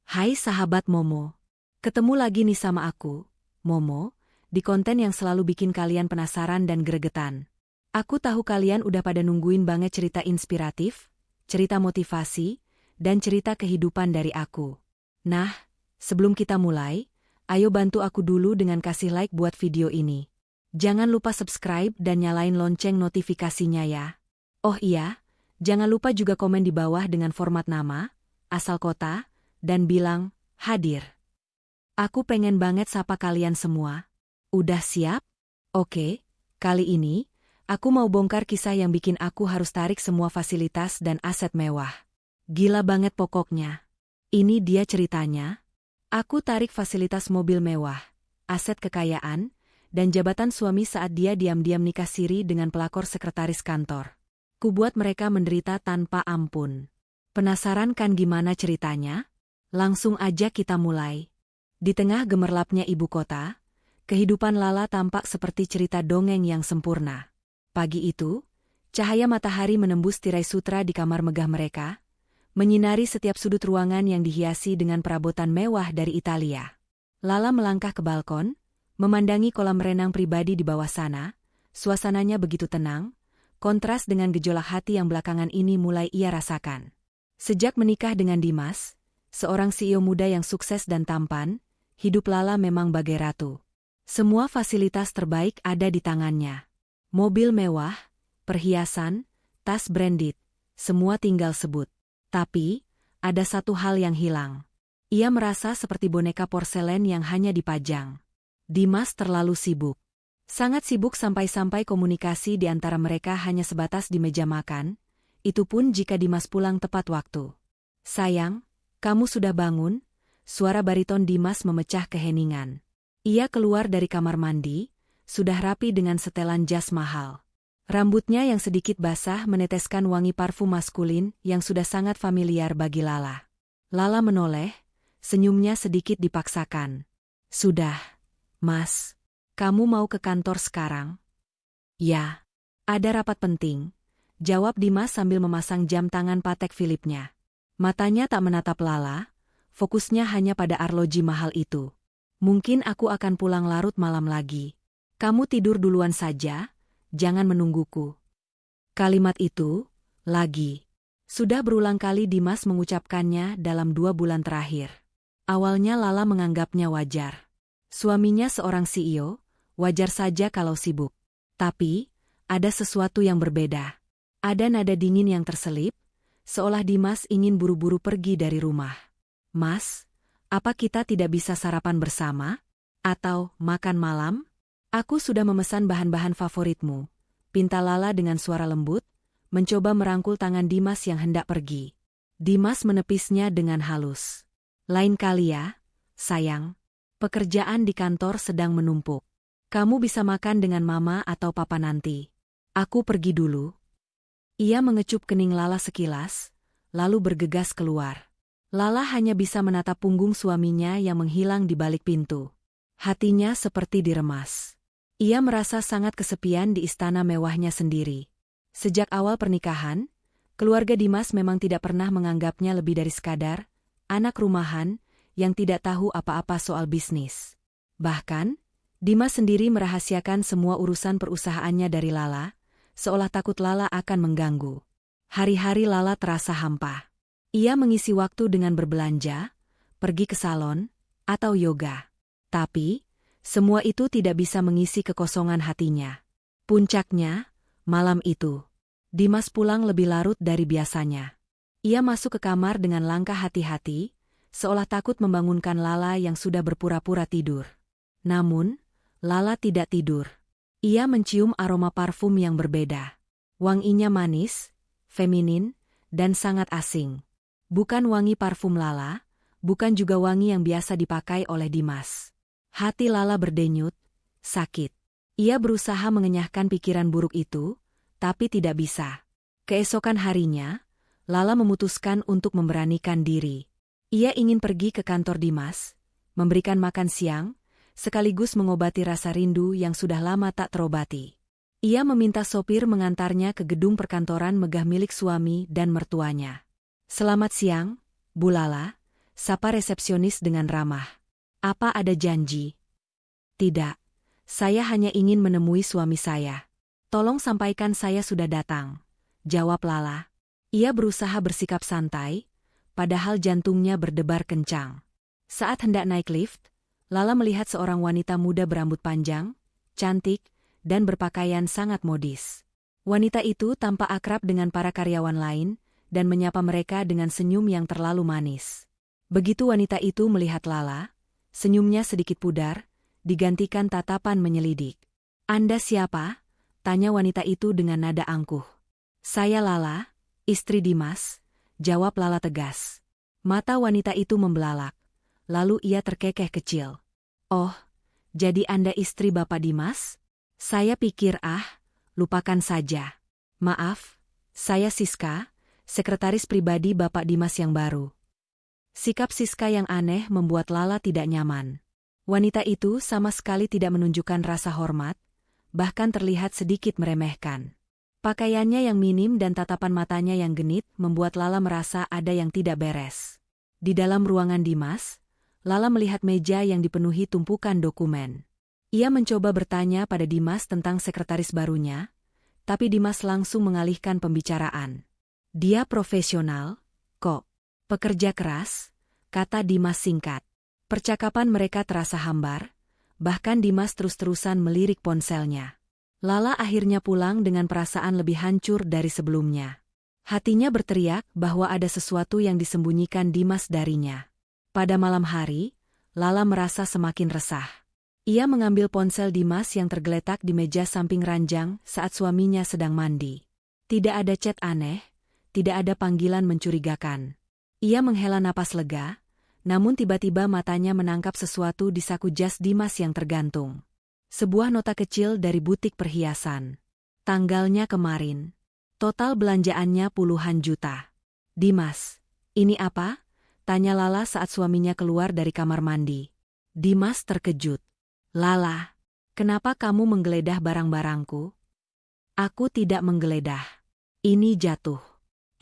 Hai sahabat Momo. Ketemu lagi nih sama aku, Momo, di konten yang selalu bikin kalian penasaran dan gregetan. Aku tahu kalian udah pada nungguin banget cerita inspiratif, cerita motivasi, dan cerita kehidupan dari aku. Nah, sebelum kita mulai, ayo bantu aku dulu dengan kasih like buat video ini. Jangan lupa subscribe dan nyalain lonceng notifikasinya ya. Oh iya, jangan lupa juga komen di bawah dengan format nama, asal kota, dan bilang, hadir. Aku pengen banget sapa kalian semua. Udah siap? Oke, kali ini, aku mau bongkar kisah yang bikin aku harus tarik semua fasilitas dan aset mewah. Gila banget pokoknya. Ini dia ceritanya. Aku tarik fasilitas mobil mewah, aset kekayaan, dan jabatan suami saat dia diam-diam nikah siri dengan pelakor sekretaris kantor. Kubuat mereka menderita tanpa ampun. Penasaran kan gimana ceritanya? Langsung aja kita mulai. Di tengah gemerlapnya ibu kota, kehidupan Lala tampak seperti cerita dongeng yang sempurna. Pagi itu, cahaya matahari menembus tirai sutra di kamar megah mereka, menyinari setiap sudut ruangan yang dihiasi dengan perabotan mewah dari Italia. Lala melangkah ke balkon, memandangi kolam renang pribadi di bawah sana. Suasananya begitu tenang, kontras dengan gejolak hati yang belakangan ini mulai ia rasakan. Sejak menikah dengan Dimas, seorang CEO muda yang sukses dan tampan, hidup Lala memang bagai ratu. Semua fasilitas terbaik ada di tangannya. Mobil mewah, perhiasan, tas branded, semua tinggal sebut. Tapi, ada satu hal yang hilang. Ia merasa seperti boneka porselen yang hanya dipajang. Dimas terlalu sibuk. Sangat sibuk sampai-sampai komunikasi di antara mereka hanya sebatas di meja makan, itu pun jika Dimas pulang tepat waktu. Sayang, kamu sudah bangun? Suara bariton Dimas memecah keheningan. Ia keluar dari kamar mandi, sudah rapi dengan setelan jas mahal. Rambutnya yang sedikit basah meneteskan wangi parfum maskulin yang sudah sangat familiar bagi Lala. Lala menoleh, senyumnya sedikit dipaksakan. Sudah, Mas. Kamu mau ke kantor sekarang? Ya. Ada rapat penting, jawab Dimas sambil memasang jam tangan Patek Philippe-nya. Matanya tak menatap Lala, fokusnya hanya pada arloji mahal itu. Mungkin aku akan pulang larut malam lagi. Kamu tidur duluan saja, jangan menungguku. Kalimat itu, lagi. Sudah berulang kali Dimas mengucapkannya dalam 2 bulan terakhir. Awalnya Lala menganggapnya wajar. Suaminya seorang CEO, wajar saja kalau sibuk. Tapi, ada sesuatu yang berbeda. Ada nada dingin yang terselip, seolah Dimas ingin buru-buru pergi dari rumah. Mas, apa kita tidak bisa sarapan bersama? Atau makan malam? Aku sudah memesan bahan-bahan favoritmu, pinta Lala dengan suara lembut, mencoba merangkul tangan Dimas yang hendak pergi. Dimas menepisnya dengan halus. Lain kali ya, sayang. Pekerjaan di kantor sedang menumpuk. Kamu bisa makan dengan mama atau papa nanti. Aku pergi dulu. Ia mengecup kening Lala sekilas, lalu bergegas keluar. Lala hanya bisa menatap punggung suaminya yang menghilang di balik pintu. Hatinya seperti diremas. Ia merasa sangat kesepian di istana mewahnya sendiri. Sejak awal pernikahan, keluarga Dimas memang tidak pernah menganggapnya lebih dari sekadar anak rumahan yang tidak tahu apa-apa soal bisnis. Bahkan, Dimas sendiri merahasiakan semua urusan perusahaannya dari Lala, seolah takut Lala akan mengganggu. Hari-hari Lala terasa hampa. Ia mengisi waktu dengan berbelanja, pergi ke salon, atau yoga. Tapi, semua itu tidak bisa mengisi kekosongan hatinya. Puncaknya, malam itu, Dimas pulang lebih larut dari biasanya. Ia masuk ke kamar dengan langkah hati-hati, seolah takut membangunkan Lala yang sudah berpura-pura tidur. Namun, Lala tidak tidur. Ia mencium aroma parfum yang berbeda. Wanginya manis, feminin, dan sangat asing. Bukan wangi parfum Lala, bukan juga wangi yang biasa dipakai oleh Dimas. Hati Lala berdenyut, sakit. Ia berusaha mengenyahkan pikiran buruk itu, tapi tidak bisa. Keesokan harinya, Lala memutuskan untuk memberanikan diri. Ia ingin pergi ke kantor Dimas, memberikan makan siang, sekaligus mengobati rasa rindu yang sudah lama tak terobati. Ia meminta sopir mengantarnya ke gedung perkantoran megah milik suami dan mertuanya. Selamat siang, Bu Lala. Sapa resepsionis dengan ramah. Apa ada janji? Tidak. Saya hanya ingin menemui suami saya. Tolong sampaikan saya sudah datang. Jawab Lala. Ia berusaha bersikap santai, padahal jantungnya berdebar kencang. Saat hendak naik lift, Lala melihat seorang wanita muda berambut panjang, cantik, dan berpakaian sangat modis. Wanita itu tampak akrab dengan para karyawan lain, dan menyapa mereka dengan senyum yang terlalu manis. Begitu wanita itu melihat Lala, senyumnya sedikit pudar, digantikan tatapan menyelidik. "Anda siapa?" tanya wanita itu dengan nada angkuh. "Saya Lala, istri Dimas," jawab Lala tegas. Mata wanita itu membelalak, lalu ia terkekeh kecil. "Oh, jadi Anda istri Bapak Dimas? Saya pikir lupakan saja. Maaf, saya Siska, sekretaris pribadi Bapak Dimas yang baru." Sikap Siska yang aneh membuat Lala tidak nyaman. Wanita itu sama sekali tidak menunjukkan rasa hormat, bahkan terlihat sedikit meremehkan. Pakaiannya yang minim dan tatapan matanya yang genit membuat Lala merasa ada yang tidak beres. Di dalam ruangan Dimas, Lala melihat meja yang dipenuhi tumpukan dokumen. Ia mencoba bertanya pada Dimas tentang sekretaris barunya, tapi Dimas langsung mengalihkan pembicaraan. "Dia profesional, kok. Pekerja keras," kata Dimas singkat. Percakapan mereka terasa hambar, bahkan Dimas terus-terusan melirik ponselnya. Lala akhirnya pulang dengan perasaan lebih hancur dari sebelumnya. Hatinya berteriak bahwa ada sesuatu yang disembunyikan Dimas darinya. Pada malam hari, Lala merasa semakin resah. Ia mengambil ponsel Dimas yang tergeletak di meja samping ranjang saat suaminya sedang mandi. Tidak ada chat aneh, tidak ada panggilan mencurigakan. Ia menghela napas lega, namun tiba-tiba matanya menangkap sesuatu di saku jas Dimas yang tergantung. Sebuah nota kecil dari butik perhiasan. Tanggalnya kemarin. Total belanjaannya puluhan juta. "Dimas, ini apa?" tanya Lala saat suaminya keluar dari kamar mandi. Dimas terkejut. "Lala, kenapa kamu menggeledah barang-barangku?" "Aku tidak menggeledah. Ini jatuh."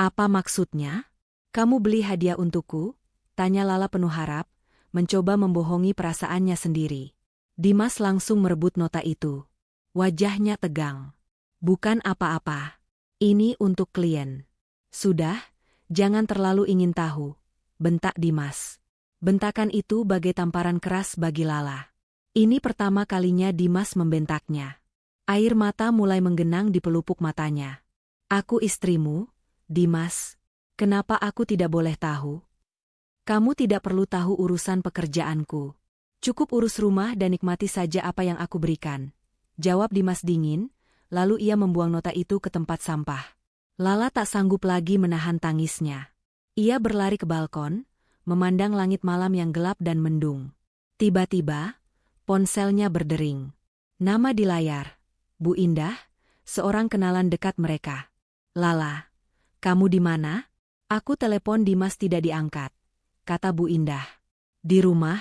"Apa maksudnya? Kamu beli hadiah untukku?" tanya Lala penuh harap, mencoba membohongi perasaannya sendiri. Dimas langsung merebut nota itu. Wajahnya tegang. "Bukan apa-apa. Ini untuk klien." "Sudah, jangan terlalu ingin tahu," bentak Dimas. Bentakan itu bagai tamparan keras bagi Lala. Ini pertama kalinya Dimas membentaknya. Air mata mulai menggenang di pelupuk matanya. "Aku istrimu, Dimas. Kenapa aku tidak boleh tahu?" "Kamu tidak perlu tahu urusan pekerjaanku. Cukup urus rumah dan nikmati saja apa yang aku berikan," jawab Dimas dingin, lalu ia membuang nota itu ke tempat sampah. Lala tak sanggup lagi menahan tangisnya. Ia berlari ke balkon, memandang langit malam yang gelap dan mendung. Tiba-tiba, ponselnya berdering. Nama di layar. Bu Indah, seorang kenalan dekat mereka. "Lala, kamu di mana?" "Aku telepon Dimas tidak diangkat," kata Bu Indah. "Di rumah,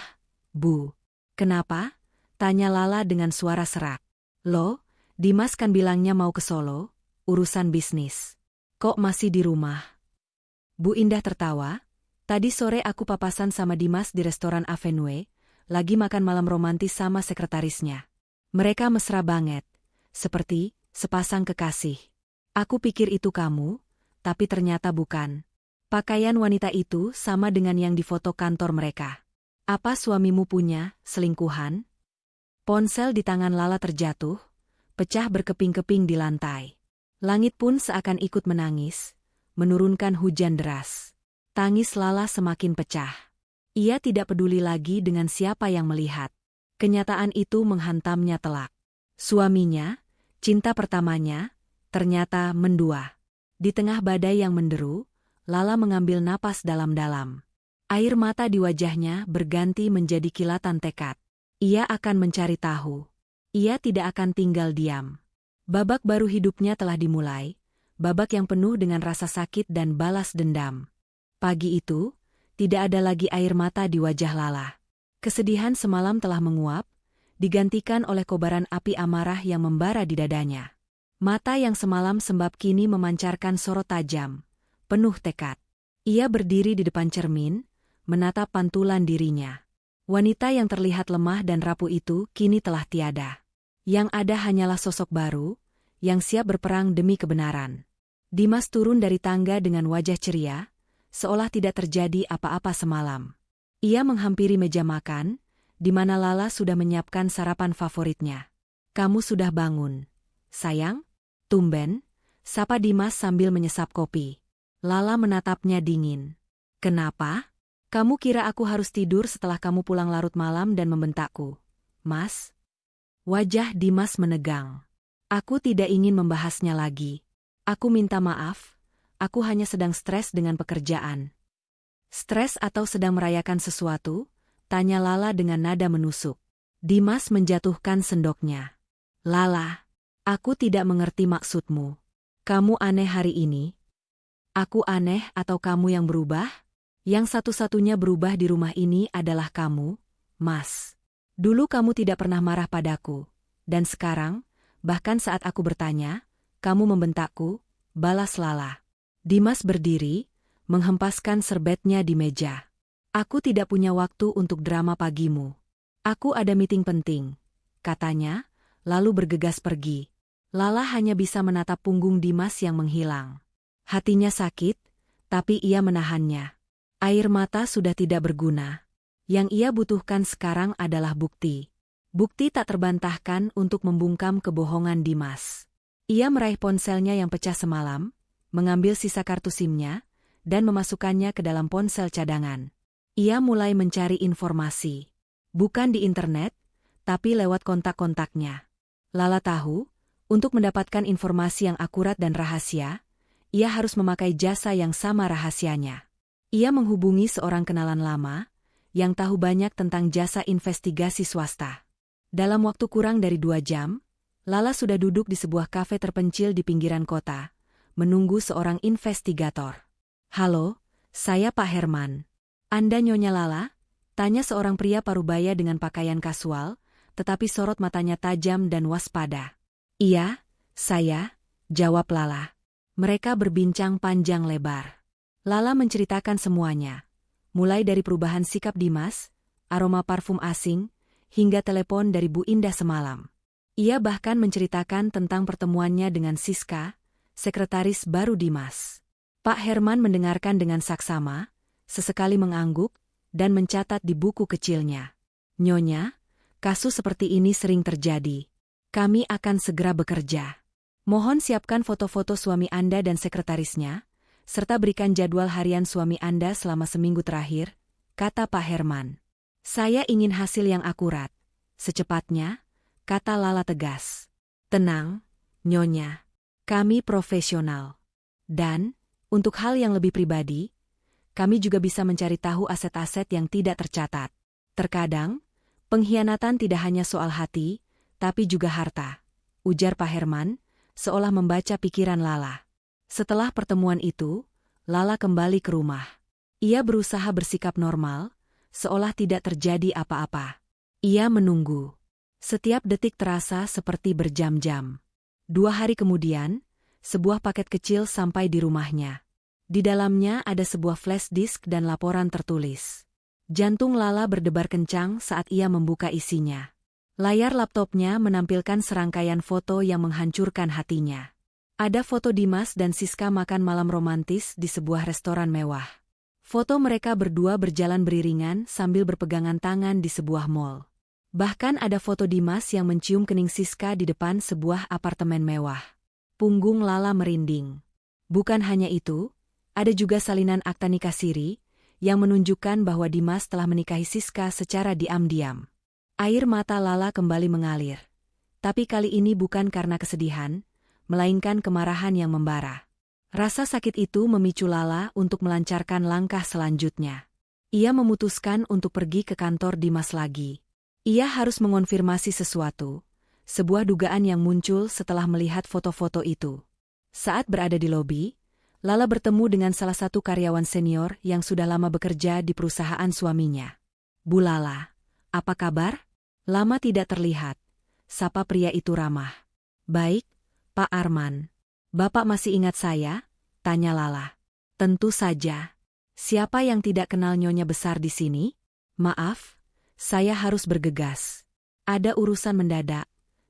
Bu." "Kenapa?" tanya Lala dengan suara serak. "Loh, Dimas kan bilangnya mau ke Solo, urusan bisnis. Kok masih di rumah?" Bu Indah tertawa. "Tadi sore aku papasan sama Dimas di restoran Avenue, lagi makan malam romantis sama sekretarisnya. Mereka mesra banget, seperti sepasang kekasih. Aku pikir itu kamu, tapi ternyata bukan." Pakaian wanita itu sama dengan yang di foto kantor mereka. "Apa suamimu punya selingkuhan?" Ponsel di tangan Lala terjatuh, pecah berkeping-keping di lantai. Langit pun seakan ikut menangis, menurunkan hujan deras. Tangis Lala semakin pecah. Ia tidak peduli lagi dengan siapa yang melihat. Kenyataan itu menghantamnya telak. Suaminya, cinta pertamanya, ternyata mendua. Di tengah badai yang menderu, Lala mengambil napas dalam-dalam. Air mata di wajahnya berganti menjadi kilatan tekad. Ia akan mencari tahu. Ia tidak akan tinggal diam. Babak baru hidupnya telah dimulai, babak yang penuh dengan rasa sakit dan balas dendam. Pagi itu, tidak ada lagi air mata di wajah Lala. Kesedihan semalam telah menguap, digantikan oleh kobaran api amarah yang membara di dadanya. Mata yang semalam sembab kini memancarkan sorot tajam, penuh tekad. Ia berdiri di depan cermin, menatap pantulan dirinya. Wanita yang terlihat lemah dan rapuh itu kini telah tiada. Yang ada hanyalah sosok baru, yang siap berperang demi kebenaran. Dimas turun dari tangga dengan wajah ceria, seolah tidak terjadi apa-apa semalam. Ia menghampiri meja makan, di mana Lala sudah menyiapkan sarapan favoritnya. "Kamu sudah bangun, sayang?" "Tumben," sapa Dimas sambil menyesap kopi. Lala menatapnya dingin. "Kenapa? Kamu kira aku harus tidur setelah kamu pulang larut malam dan membentakku, Mas?" Wajah Dimas menegang. "Aku tidak ingin membahasnya lagi. Aku minta maaf, aku hanya sedang stres dengan pekerjaan." "Stres atau sedang merayakan sesuatu?" tanya Lala dengan nada menusuk. Dimas menjatuhkan sendoknya. "Lala, aku tidak mengerti maksudmu. Kamu aneh hari ini." "Aku aneh atau kamu yang berubah?" "Yang satu-satunya berubah di rumah ini adalah kamu, Mas. Dulu kamu tidak pernah marah padaku. Dan sekarang, bahkan saat aku bertanya, kamu membentakku," balas Lala. Dimas berdiri, menghempaskan serbetnya di meja. "Aku tidak punya waktu untuk drama pagimu. Aku ada meeting penting," katanya, lalu bergegas pergi. Lala hanya bisa menatap punggung Dimas yang menghilang. Hatinya sakit, tapi ia menahannya. Air mata sudah tidak berguna. Yang ia butuhkan sekarang adalah bukti. Bukti tak terbantahkan untuk membungkam kebohongan Dimas. Ia meraih ponselnya yang pecah semalam, mengambil sisa kartu SIM-nya, dan memasukkannya ke dalam ponsel cadangan. Ia mulai mencari informasi. Bukan di internet, tapi lewat kontak-kontaknya. Lala tahu, untuk mendapatkan informasi yang akurat dan rahasia, ia harus memakai jasa yang sama rahasianya. Ia menghubungi seorang kenalan lama, yang tahu banyak tentang jasa investigasi swasta. Dalam waktu kurang dari 2 jam, Lala sudah duduk di sebuah kafe terpencil di pinggiran kota, menunggu seorang investigator. "Halo, saya Pak Herman." "Anda Nyonya Lala?" tanya seorang pria parubaya dengan pakaian kasual, tetapi sorot matanya tajam dan waspada. "Iya, saya," jawab Lala. Mereka berbincang panjang lebar. Lala menceritakan semuanya. Mulai dari perubahan sikap Dimas, aroma parfum asing, hingga telepon dari Bu Indah semalam. Ia bahkan menceritakan tentang pertemuannya dengan Siska, sekretaris baru Dimas. Pak Herman mendengarkan dengan saksama, sesekali mengangguk, dan mencatat di buku kecilnya. "Nyonya, kasus seperti ini sering terjadi. Kami akan segera bekerja. Mohon siapkan foto-foto suami Anda dan sekretarisnya, serta berikan jadwal harian suami Anda selama seminggu terakhir," kata Pak Herman. "Saya ingin hasil yang akurat. Secepatnya," kata Lala tegas. "Tenang, Nyonya. Kami profesional. Dan, untuk hal yang lebih pribadi, kami juga bisa mencari tahu aset-aset yang tidak tercatat. Terkadang, pengkhianatan tidak hanya soal hati, tapi juga harta," ujar Pak Herman, seolah membaca pikiran Lala. Setelah pertemuan itu, Lala kembali ke rumah. Ia berusaha bersikap normal, seolah tidak terjadi apa-apa. Ia menunggu. Setiap detik terasa seperti berjam-jam. 2 hari kemudian, sebuah paket kecil sampai di rumahnya. Di dalamnya ada sebuah flash disk dan laporan tertulis. Jantung Lala berdebar kencang saat ia membuka isinya. Layar laptopnya menampilkan serangkaian foto yang menghancurkan hatinya. Ada foto Dimas dan Siska makan malam romantis di sebuah restoran mewah. Foto mereka berdua berjalan beriringan sambil berpegangan tangan di sebuah mall. Bahkan ada foto Dimas yang mencium kening Siska di depan sebuah apartemen mewah. Punggung Lala merinding. Bukan hanya itu, ada juga salinan akta nikah siri, yang menunjukkan bahwa Dimas telah menikahi Siska secara diam-diam. Air mata Lala kembali mengalir. Tapi kali ini bukan karena kesedihan, melainkan kemarahan yang membara. Rasa sakit itu memicu Lala untuk melancarkan langkah selanjutnya. Ia memutuskan untuk pergi ke kantor Dimas lagi. Ia harus mengonfirmasi sesuatu, sebuah dugaan yang muncul setelah melihat foto-foto itu. Saat berada di lobi, Lala bertemu dengan salah satu karyawan senior yang sudah lama bekerja di perusahaan suaminya. "Bu Lala, apa kabar?" "Lama tidak terlihat," sapa pria itu ramah. "Baik, Pak Arman. Bapak masih ingat saya?" tanya Lala. "Tentu saja. Siapa yang tidak kenal nyonya besar di sini? Maaf, saya harus bergegas. Ada urusan mendadak,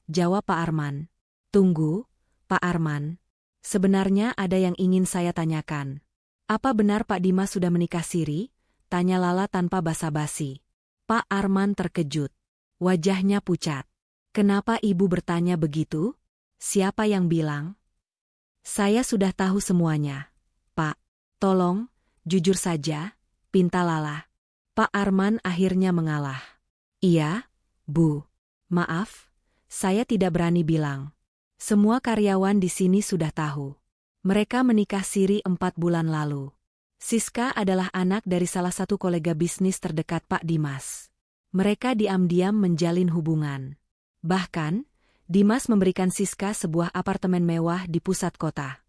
jawab Pak Arman. Tunggu, Pak Arman. Sebenarnya ada yang ingin saya tanyakan. Apa benar Pak Dimas sudah menikah siri? Tanya Lala tanpa basa-basi. Pak Arman terkejut. Wajahnya pucat. Kenapa ibu bertanya begitu? Siapa yang bilang? Saya sudah tahu semuanya, Pak. Tolong, jujur saja, pinta Lala. Pak Arman akhirnya mengalah. Iya, Bu. Maaf, saya tidak berani bilang. Semua karyawan di sini sudah tahu. Mereka menikah siri 4 bulan lalu. Siska adalah anak dari salah satu kolega bisnis terdekat Pak Dimas. Mereka diam-diam menjalin hubungan. Bahkan, Dimas memberikan Siska sebuah apartemen mewah di pusat kota.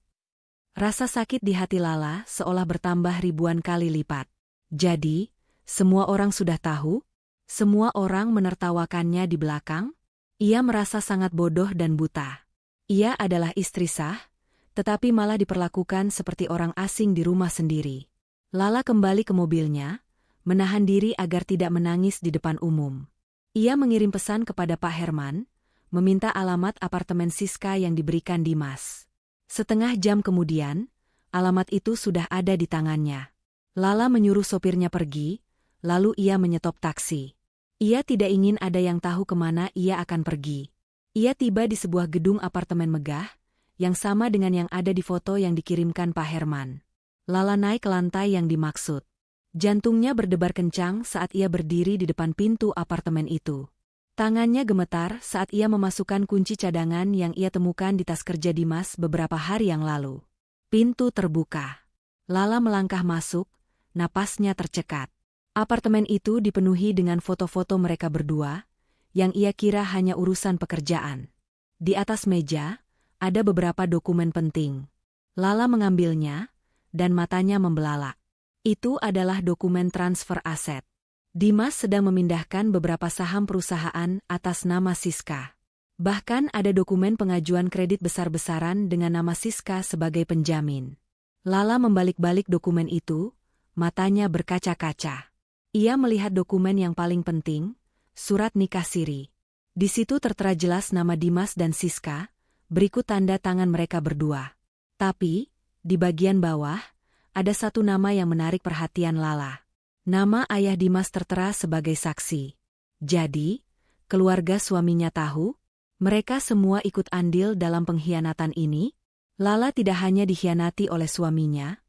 Rasa sakit di hati Lala seolah bertambah ribuan kali lipat. Jadi, semua orang sudah tahu? Semua orang menertawakannya di belakang? Ia merasa sangat bodoh dan buta. Ia adalah istri sah, tetapi malah diperlakukan seperti orang asing di rumah sendiri. Lala kembali ke mobilnya, menahan diri agar tidak menangis di depan umum. Ia mengirim pesan kepada Pak Herman, meminta alamat apartemen Siska yang diberikan Dimas. Setengah jam kemudian, alamat itu sudah ada di tangannya. Lala menyuruh sopirnya pergi, lalu ia menyetop taksi. Ia tidak ingin ada yang tahu kemana ia akan pergi. Ia tiba di sebuah gedung apartemen megah, yang sama dengan yang ada di foto yang dikirimkan Pak Herman. Lala naik ke lantai yang dimaksud. Jantungnya berdebar kencang saat ia berdiri di depan pintu apartemen itu. Tangannya gemetar saat ia memasukkan kunci cadangan yang ia temukan di tas kerja Dimas beberapa hari yang lalu. Pintu terbuka. Lala melangkah masuk, napasnya tercekat. Apartemen itu dipenuhi dengan foto-foto mereka berdua, yang ia kira hanya urusan pekerjaan. Di atas meja, ada beberapa dokumen penting. Lala mengambilnya, dan matanya membelalak. Itu adalah dokumen transfer aset. Dimas sedang memindahkan beberapa saham perusahaan atas nama Siska. Bahkan ada dokumen pengajuan kredit besar-besaran dengan nama Siska sebagai penjamin. Lala membalik-balik dokumen itu, matanya berkaca-kaca. Ia melihat dokumen yang paling penting, surat nikah siri. Di situ tertera jelas nama Dimas dan Siska, berikut tanda tangan mereka berdua. Tapi, di bagian bawah, ada satu nama yang menarik perhatian Lala. Nama ayah Dimas tertera sebagai saksi. Jadi, keluarga suaminya tahu? Mereka semua ikut andil dalam pengkhianatan ini? Lala tidak hanya dikhianati oleh suaminya,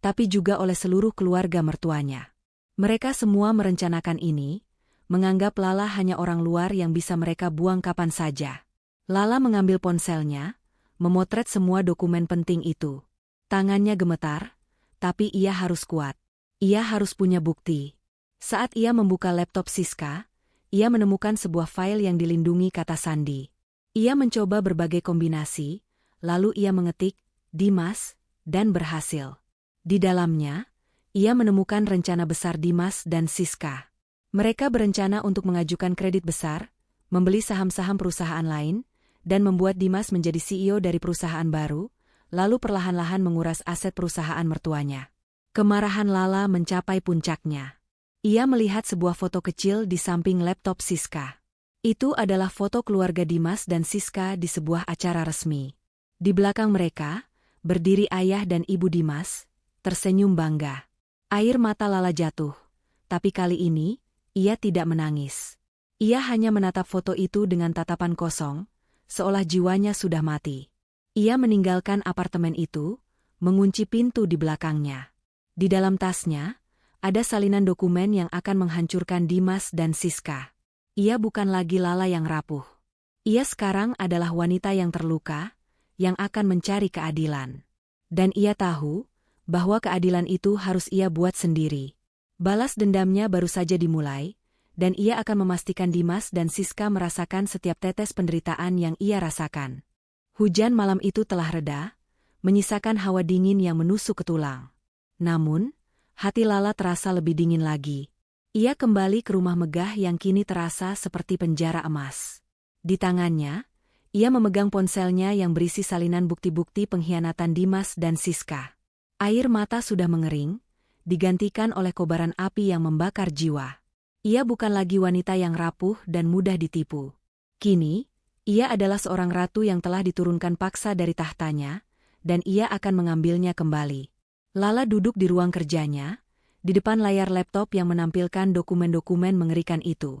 tapi juga oleh seluruh keluarga mertuanya. Mereka semua merencanakan ini, menganggap Lala hanya orang luar yang bisa mereka buang kapan saja. Lala mengambil ponselnya, memotret semua dokumen penting itu. Tangannya gemetar, tapi ia harus kuat. Ia harus punya bukti. Saat ia membuka laptop Siska, ia menemukan sebuah file yang dilindungi kata sandi. Ia mencoba berbagai kombinasi, lalu ia mengetik, Dimas, dan berhasil. Di dalamnya, ia menemukan rencana besar Dimas dan Siska. Mereka berencana untuk mengajukan kredit besar, membeli saham-saham perusahaan lain, dan membuat Dimas menjadi CEO dari perusahaan baru, lalu perlahan-lahan menguras aset perusahaan mertuanya. Kemarahan Lala mencapai puncaknya. Ia melihat sebuah foto kecil di samping laptop Siska. Itu adalah foto keluarga Dimas dan Siska di sebuah acara resmi. Di belakang mereka, berdiri ayah dan ibu Dimas, tersenyum bangga. Air mata Lala jatuh, tapi kali ini, ia tidak menangis. Ia hanya menatap foto itu dengan tatapan kosong, seolah jiwanya sudah mati. Ia meninggalkan apartemen itu, mengunci pintu di belakangnya. Di dalam tasnya, ada salinan dokumen yang akan menghancurkan Dimas dan Siska. Ia bukan lagi Lala yang rapuh. Ia sekarang adalah wanita yang terluka, yang akan mencari keadilan. Dan ia tahu bahwa keadilan itu harus ia buat sendiri. Balas dendamnya baru saja dimulai, dan ia akan memastikan Dimas dan Siska merasakan setiap tetes penderitaan yang ia rasakan. Hujan malam itu telah reda, menyisakan hawa dingin yang menusuk ke tulang. Namun, hati Lala terasa lebih dingin lagi. Ia kembali ke rumah megah yang kini terasa seperti penjara emas. Di tangannya, ia memegang ponselnya yang berisi salinan bukti-bukti pengkhianatan Dimas dan Siska. Air mata sudah mengering, digantikan oleh kobaran api yang membakar jiwa. Ia bukan lagi wanita yang rapuh dan mudah ditipu. Kini, ia adalah seorang ratu yang telah diturunkan paksa dari tahtanya, dan ia akan mengambilnya kembali. Lala duduk di ruang kerjanya, di depan layar laptop yang menampilkan dokumen-dokumen mengerikan itu.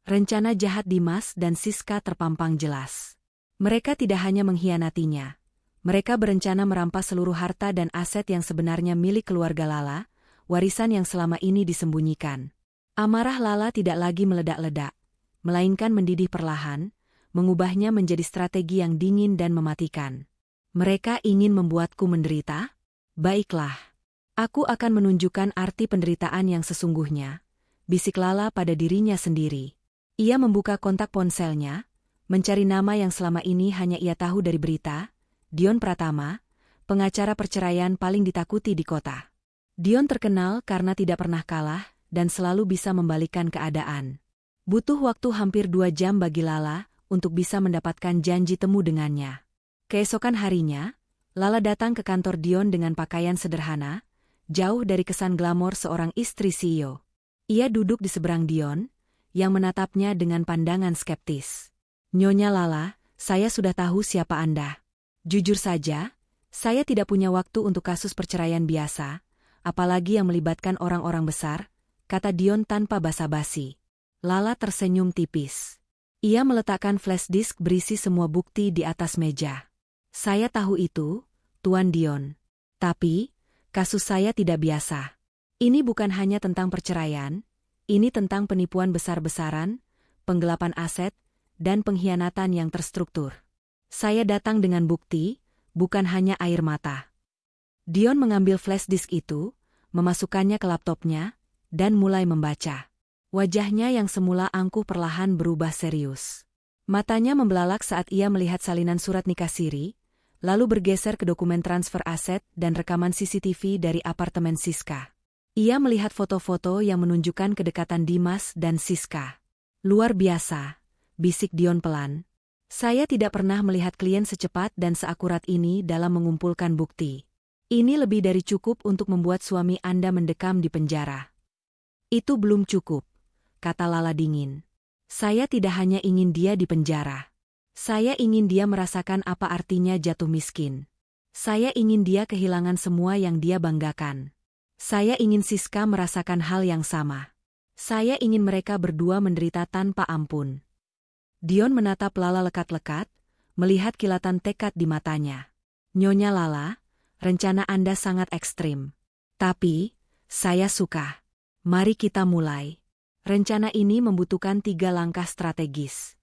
Rencana jahat Dimas dan Siska terpampang jelas. Mereka tidak hanya mengkhianatinya. Mereka berencana merampas seluruh harta dan aset yang sebenarnya milik keluarga Lala, warisan yang selama ini disembunyikan. Amarah Lala tidak lagi meledak-ledak, melainkan mendidih perlahan, mengubahnya menjadi strategi yang dingin dan mematikan. Mereka ingin membuatku menderita? Baiklah. Aku akan menunjukkan arti penderitaan yang sesungguhnya, bisik Lala pada dirinya sendiri. Ia membuka kontak ponselnya, mencari nama yang selama ini hanya ia tahu dari berita, Dion Pratama, pengacara perceraian paling ditakuti di kota. Dion terkenal karena tidak pernah kalah dan selalu bisa membalikkan keadaan. Butuh waktu hampir 2 jam bagi Lala untuk bisa mendapatkan janji temu dengannya. Keesokan harinya, Lala datang ke kantor Dion dengan pakaian sederhana, jauh dari kesan glamor seorang istri CEO. Ia duduk di seberang Dion, yang menatapnya dengan pandangan skeptis. Nyonya Lala, saya sudah tahu siapa Anda. Jujur saja, saya tidak punya waktu untuk kasus perceraian biasa, apalagi yang melibatkan orang-orang besar, kata Dion tanpa basa-basi. Lala tersenyum tipis. Ia meletakkan flash disk berisi semua bukti di atas meja. Saya tahu itu, Tuan Dion. Tapi, kasus saya tidak biasa. Ini bukan hanya tentang perceraian, ini tentang penipuan besar-besaran, penggelapan aset, dan pengkhianatan yang terstruktur. Saya datang dengan bukti, bukan hanya air mata. Dion mengambil flash disk itu, memasukkannya ke laptopnya, dan mulai membaca. Wajahnya yang semula angkuh perlahan berubah serius. Matanya membelalak saat ia melihat salinan surat nikah siri, lalu bergeser ke dokumen transfer aset dan rekaman CCTV dari apartemen Siska. Ia melihat foto-foto yang menunjukkan kedekatan Dimas dan Siska. Luar biasa, bisik Dion pelan. Saya tidak pernah melihat klien secepat dan seakurat ini dalam mengumpulkan bukti. Ini lebih dari cukup untuk membuat suami Anda mendekam di penjara. Itu belum cukup, kata Lala dingin. Saya tidak hanya ingin dia di penjara. Saya ingin dia merasakan apa artinya jatuh miskin. Saya ingin dia kehilangan semua yang dia banggakan. Saya ingin Siska merasakan hal yang sama. Saya ingin mereka berdua menderita tanpa ampun. Dion menatap Lala lekat-lekat, melihat kilatan tekad di matanya. Nyonya Lala, rencana Anda sangat ekstrim. Tapi, saya suka. Mari kita mulai. Rencana ini membutuhkan 3 langkah strategis.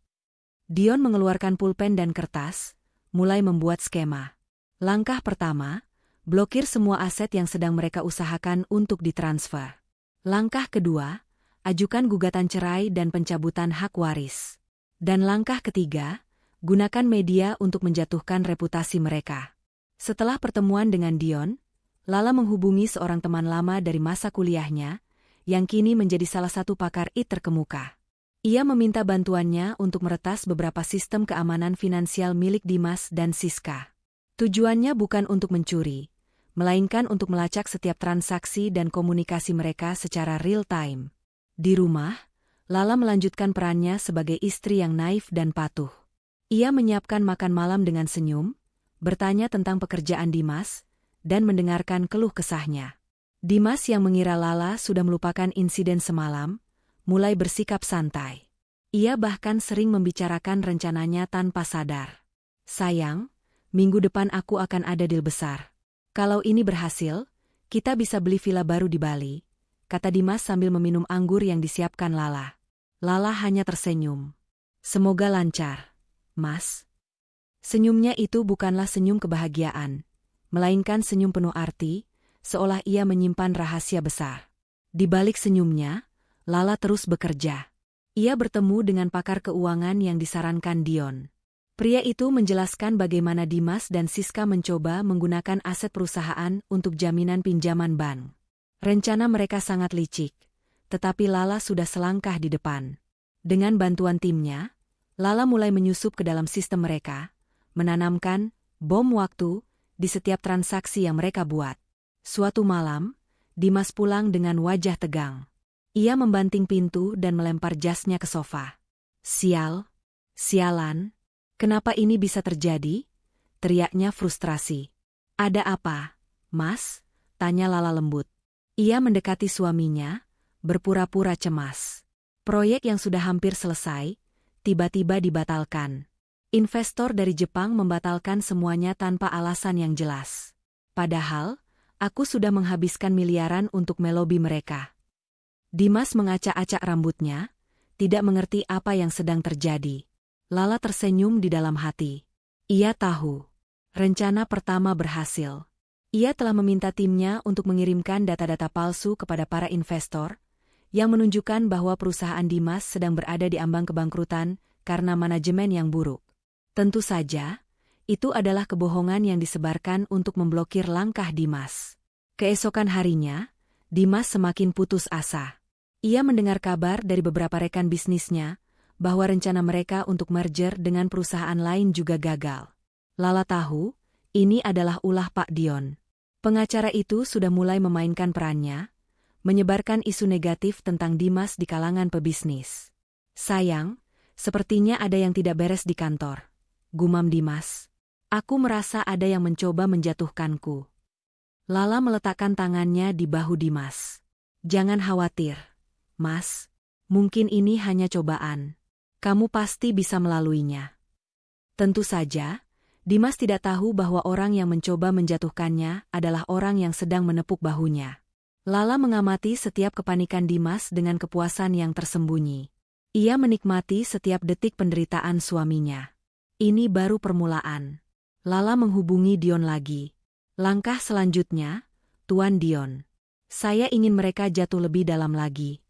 Dion mengeluarkan pulpen dan kertas, mulai membuat skema. Langkah pertama, blokir semua aset yang sedang mereka usahakan untuk ditransfer. Langkah kedua, ajukan gugatan cerai dan pencabutan hak waris. Dan langkah ketiga, gunakan media untuk menjatuhkan reputasi mereka. Setelah pertemuan dengan Dion, Lala menghubungi seorang teman lama dari masa kuliahnya, yang kini menjadi salah satu pakar IT terkemuka. Ia meminta bantuannya untuk meretas beberapa sistem keamanan finansial milik Dimas dan Siska. Tujuannya bukan untuk mencuri, melainkan untuk melacak setiap transaksi dan komunikasi mereka secara real-time. Di rumah, Lala melanjutkan perannya sebagai istri yang naif dan patuh. Ia menyiapkan makan malam dengan senyum, bertanya tentang pekerjaan Dimas, dan mendengarkan keluh kesahnya. Dimas yang mengira Lala sudah melupakan insiden semalam, mulai bersikap santai. Ia bahkan sering membicarakan rencananya tanpa sadar. Sayang, minggu depan aku akan ada deal besar. Kalau ini berhasil, kita bisa beli villa baru di Bali, kata Dimas sambil meminum anggur yang disiapkan Lala. Lala hanya tersenyum. Semoga lancar, Mas. Senyumnya itu bukanlah senyum kebahagiaan, melainkan senyum penuh arti, seolah ia menyimpan rahasia besar. Di balik senyumnya, Lala terus bekerja. Ia bertemu dengan pakar keuangan yang disarankan Dion. Pria itu menjelaskan bagaimana Dimas dan Siska mencoba menggunakan aset perusahaan untuk jaminan pinjaman bank. Rencana mereka sangat licik, tetapi Lala sudah selangkah di depan. Dengan bantuan timnya, Lala mulai menyusup ke dalam sistem mereka, menanamkan bom waktu di setiap transaksi yang mereka buat. Suatu malam, Dimas pulang dengan wajah tegang. Ia membanting pintu dan melempar jasnya ke sofa. Sialan, kenapa ini bisa terjadi? Teriaknya frustrasi. Ada apa, Mas? Tanya Lala lembut. Ia mendekati suaminya, berpura-pura cemas. Proyek yang sudah hampir selesai, tiba-tiba dibatalkan. Investor dari Jepang membatalkan semuanya tanpa alasan yang jelas. Padahal, aku sudah menghabiskan miliaran untuk melobi mereka. Dimas mengacak-acak rambutnya, tidak mengerti apa yang sedang terjadi. Lala tersenyum di dalam hati. Ia tahu. Rencana pertama berhasil. Ia telah meminta timnya untuk mengirimkan data-data palsu kepada para investor, yang menunjukkan bahwa perusahaan Dimas sedang berada di ambang kebangkrutan karena manajemen yang buruk. Tentu saja, itu adalah kebohongan yang disebarkan untuk memblokir langkah Dimas. Keesokan harinya, Dimas semakin putus asa. Ia mendengar kabar dari beberapa rekan bisnisnya, bahwa rencana mereka untuk merger dengan perusahaan lain juga gagal. Lala tahu, ini adalah ulah Pak Dion. Pengacara itu sudah mulai memainkan perannya, menyebarkan isu negatif tentang Dimas di kalangan pebisnis. Sayang, sepertinya ada yang tidak beres di kantor. Gumam Dimas. Aku merasa ada yang mencoba menjatuhkanku. Lala meletakkan tangannya di bahu Dimas. Jangan khawatir, Mas. Mungkin ini hanya cobaan. Kamu pasti bisa melaluinya. Tentu saja, Dimas tidak tahu bahwa orang yang mencoba menjatuhkannya adalah orang yang sedang menepuk bahunya. Lala mengamati setiap kepanikan Dimas dengan kepuasan yang tersembunyi. Ia menikmati setiap detik penderitaan suaminya. Ini baru permulaan. Lala menghubungi Dion lagi. Langkah selanjutnya, Tuan Dion. Saya ingin mereka jatuh lebih dalam lagi.